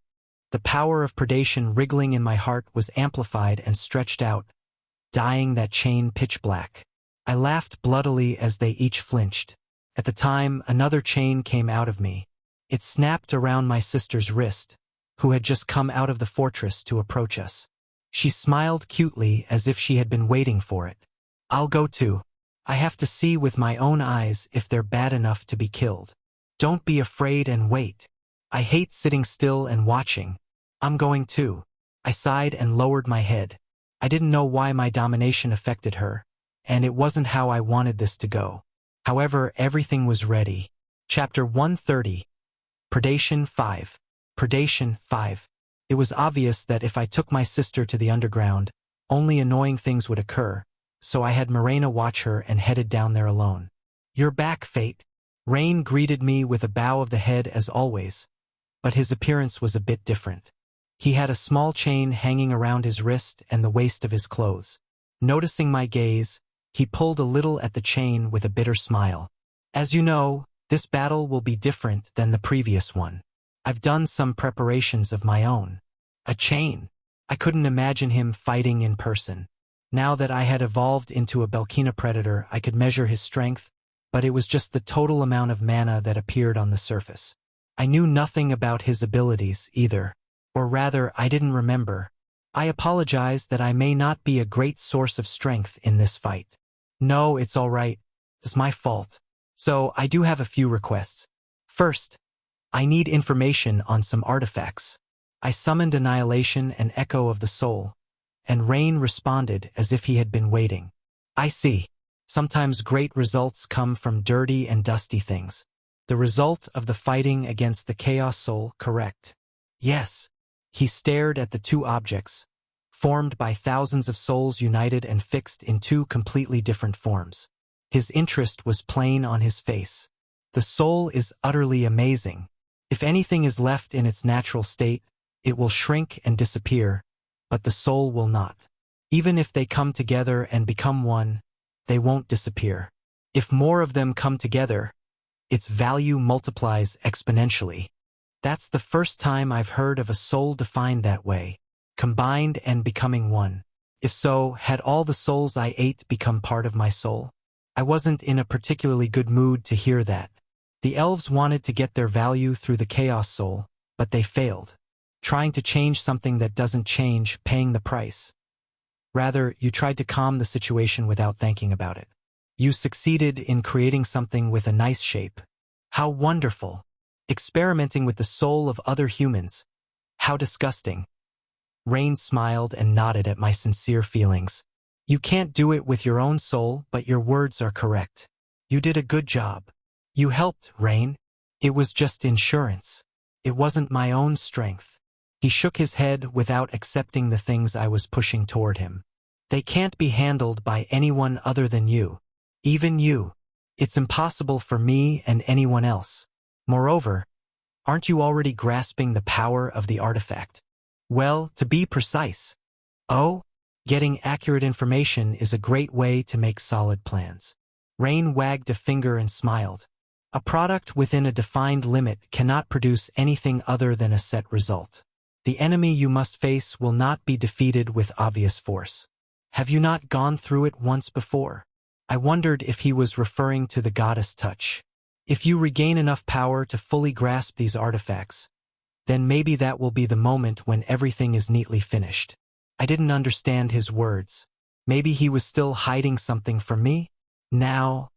The power of predation wriggling in my heart was amplified and stretched out, dyeing that chain pitch black. I laughed bloodily as they each flinched. At the time, another chain came out of me. It snapped around my sister's wrist, who had just come out of the fortress to approach us. She smiled cutely as if she had been waiting for it. I'll go too. I have to see with my own eyes if they're bad enough to be killed. Don't be afraid and wait. I hate sitting still and watching. I'm going too. I sighed and lowered my head. I didn't know why my domination affected her, and it wasn't how I wanted this to go. However, everything was ready. Chapter 130. Predation 5. Predation 5. It was obvious that if I took my sister to the underground, only annoying things would occur, so I had Morena watch her and headed down there alone. You're back, Fate. Rain greeted me with a bow of the head as always, but his appearance was a bit different. He had a small chain hanging around his wrist and the waist of his clothes. Noticing my gaze, he pulled a little at the chain with a bitter smile. As you know, this battle will be different than the previous one. I've done some preparations of my own. A chain. I couldn't imagine him fighting in person. Now that I had evolved into a Belkina predator, I could measure his strength, but it was just the total amount of mana that appeared on the surface. I knew nothing about his abilities either, or rather, I didn't remember. I apologize that I may not be a great source of strength in this fight. No, it's all right. It's my fault. So, I do have a few requests. First, I need information on some artifacts. I summoned Annihilation and Echo of the Soul, and Rain responded as if he had been waiting. I see. Sometimes great results come from dirty and dusty things. The result of the fighting against the Chaos Soul, correct? Yes. He stared at the two objects, formed by thousands of souls united and fixed in two completely different forms. His interest was plain on his face. The soul is utterly amazing. If anything is left in its natural state, it will shrink and disappear, but the soul will not. Even if they come together and become one, they won't disappear. If more of them come together, its value multiplies exponentially. That's the first time I've heard of a soul defined that way, combined and becoming one. If so, had all the souls I ate become part of my soul? I wasn't in a particularly good mood to hear that. The elves wanted to get their value through the Chaos Soul, but they failed. Trying to change something that doesn't change, paying the price. Rather, you tried to calm the situation without thinking about it. You succeeded in creating something with a nice shape. How wonderful! Experimenting with the soul of other humans. How disgusting. Rain smiled and nodded at my sincere feelings. You can't do it with your own soul, but your words are correct. You did a good job. You helped, Rain. It was just insurance. It wasn't my own strength. He shook his head without accepting the things I was pushing toward him. They can't be handled by anyone other than you. Even you. It's impossible for me and anyone else. Moreover, aren't you already grasping the power of the artifact? Well, to be precise. Oh, getting accurate information is a great way to make solid plans. Rain wagged a finger and smiled. A product within a defined limit cannot produce anything other than a set result. The enemy you must face will not be defeated with obvious force. Have you not gone through it once before? I wondered if he was referring to the goddess touch. If you regain enough power to fully grasp these artifacts, then maybe that will be the moment when everything is neatly finished. I didn't understand his words. Maybe he was still hiding something from me? Now,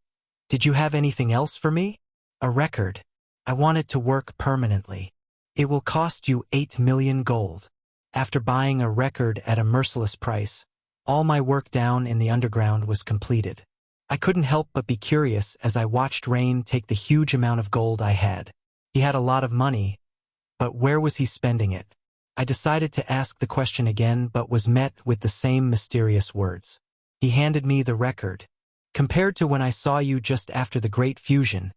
did you have anything else for me? A record. I want it to work permanently. It will cost you 8 million gold. After buying a record at a merciless price, all my work down in the underground was completed. I couldn't help but be curious as I watched Rain take the huge amount of gold I had. He had a lot of money, but where was he spending it? I decided to ask the question again, but was met with the same mysterious words. He handed me the record. Compared to when I saw you just after the Great Fusion,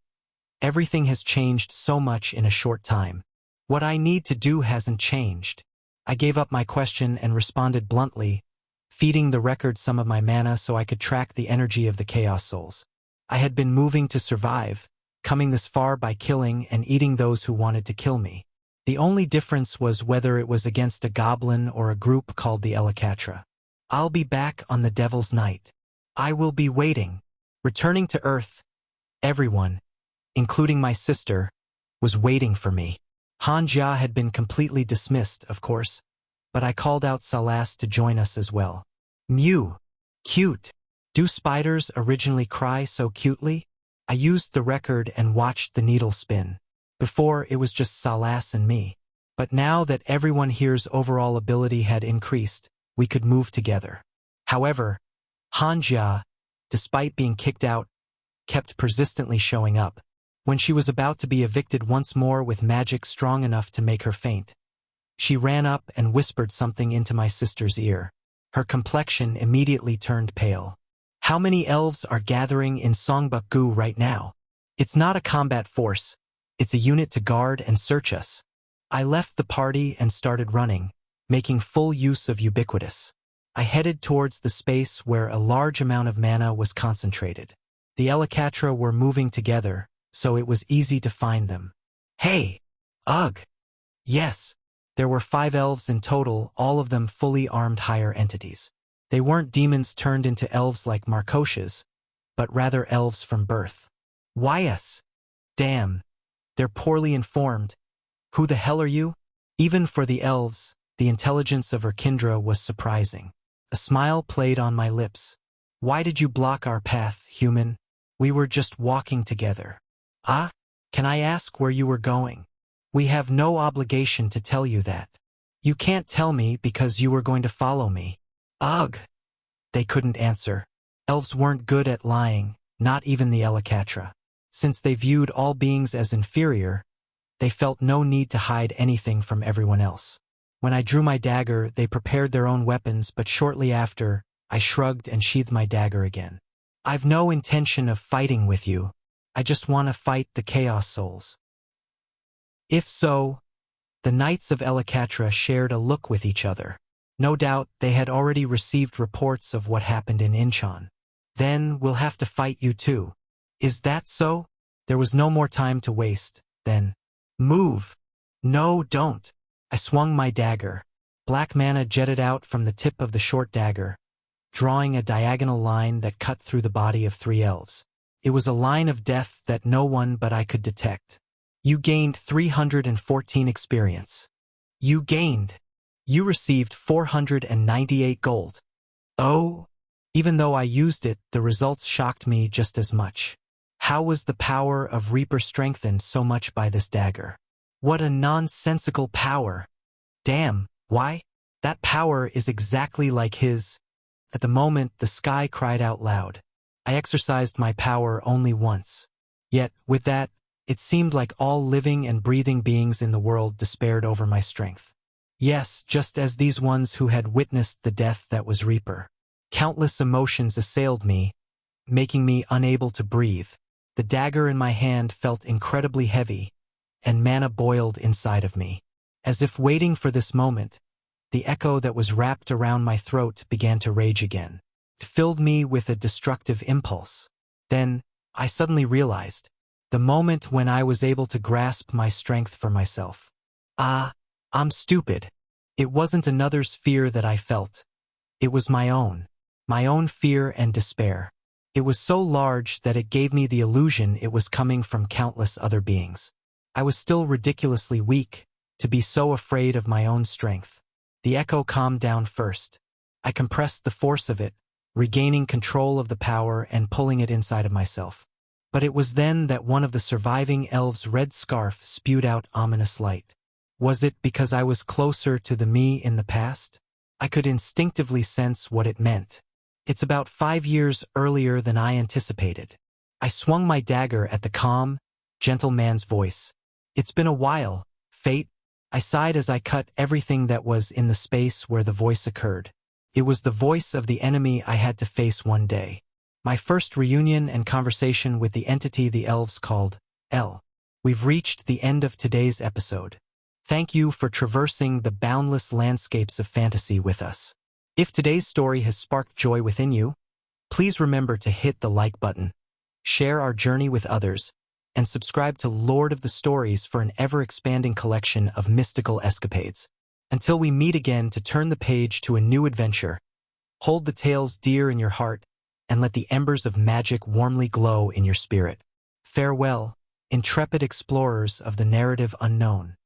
everything has changed so much in a short time. What I need to do hasn't changed. I gave up my question and responded bluntly, feeding the record some of my mana so I could track the energy of the Chaos Souls. I had been moving to survive, coming this far by killing and eating those who wanted to kill me. The only difference was whether it was against a goblin or a group called the Elacatra. I'll be back on the Devil's Night. I will be waiting. Returning to Earth, everyone, including my sister, was waiting for me. Hanja had been completely dismissed, of course, but I called out Salas to join us as well. Mew. Cute. Do spiders originally cry so cutely? I used the record and watched the needle spin. Before, it was just Salas and me. But now that everyone here's overall ability had increased, we could move together. However, Hanja, despite being kicked out, kept persistently showing up. When she was about to be evicted once more with magic strong enough to make her faint, she ran up and whispered something into my sister's ear. Her complexion immediately turned pale. How many elves are gathering in Songbuk-gu right now? It's not a combat force. It's a unit to guard and search us. I left the party and started running, making full use of ubiquitous. I headed towards the space where a large amount of mana was concentrated. The Ellicatra were moving together, so it was easy to find them. Hey! Ugh! Yes, there were 5 elves in total, all of them fully armed higher entities. They weren't demons turned into elves like Marcocias, but rather elves from birth. Yes! Damn! They're poorly informed. Who the hell are you? Even for the elves, the intelligence of Erkindra was surprising. A smile played on my lips. Why did you block our path, human? We were just walking together. Ah? Can I ask where you were going? We have no obligation to tell you that. You can't tell me because you were going to follow me. Ugh! They couldn't answer. Elves weren't good at lying, not even the Ellicatra. Since they viewed all beings as inferior, they felt no need to hide anything from everyone else. When I drew my dagger, they prepared their own weapons, but shortly after, I shrugged and sheathed my dagger again. I've no intention of fighting with you. I just want to fight the Chaos Souls. If so, the Knights of Ellicatra shared a look with each other. No doubt they had already received reports of what happened in Incheon. Then we'll have to fight you too. Is that so? There was no more time to waste. Then, move! No, don't! I swung my dagger. Black mana jetted out from the tip of the short dagger, drawing a diagonal line that cut through the body of 3 elves. It was a line of death that no one but I could detect. You gained 314 experience. You received 498 gold. Oh! Even though I used it, the results shocked me just as much. How was the power of Reaper strengthened so much by this dagger? What a nonsensical power! Damn, why? That power is exactly like his. At the moment, the sky cried out loud. I exercised my power only once. Yet, with that, it seemed like all living and breathing beings in the world despaired over my strength. Yes, just as these ones who had witnessed the death that was Reaper. Countless emotions assailed me, making me unable to breathe. The dagger in my hand felt incredibly heavy, and mana boiled inside of me. As if waiting for this moment, the echo that was wrapped around my throat began to rage again. It filled me with a destructive impulse. Then, I suddenly realized, the moment when I was able to grasp my strength for myself. I'm stupid. It wasn't another's fear that I felt. It was my own fear and despair. It was so large that it gave me the illusion it was coming from countless other beings. I was still ridiculously weak to be so afraid of my own strength. The echo calmed down first. I compressed the force of it, regaining control of the power and pulling it inside of myself. But it was then that one of the surviving elves' red scarf spewed out ominous light. Was it because I was closer to the me in the past? I could instinctively sense what it meant. It's about 5 years earlier than I anticipated. I swung my dagger at the calm, gentle man's voice. It's been a while, Fate. I sighed as I cut everything that was in the space where the voice occurred. It was the voice of the enemy I had to face one day. My first reunion and conversation with the entity the elves called El. We've reached the end of today's episode. Thank you for traversing the boundless landscapes of fantasy with us. If today's story has sparked joy within you, please remember to hit the like button, share our journey with others, and subscribe to Lord of the Stories for an ever-expanding collection of mystical escapades. Until we meet again to turn the page to a new adventure, hold the tales dear in your heart and let the embers of magic warmly glow in your spirit. Farewell, intrepid explorers of the narrative unknown.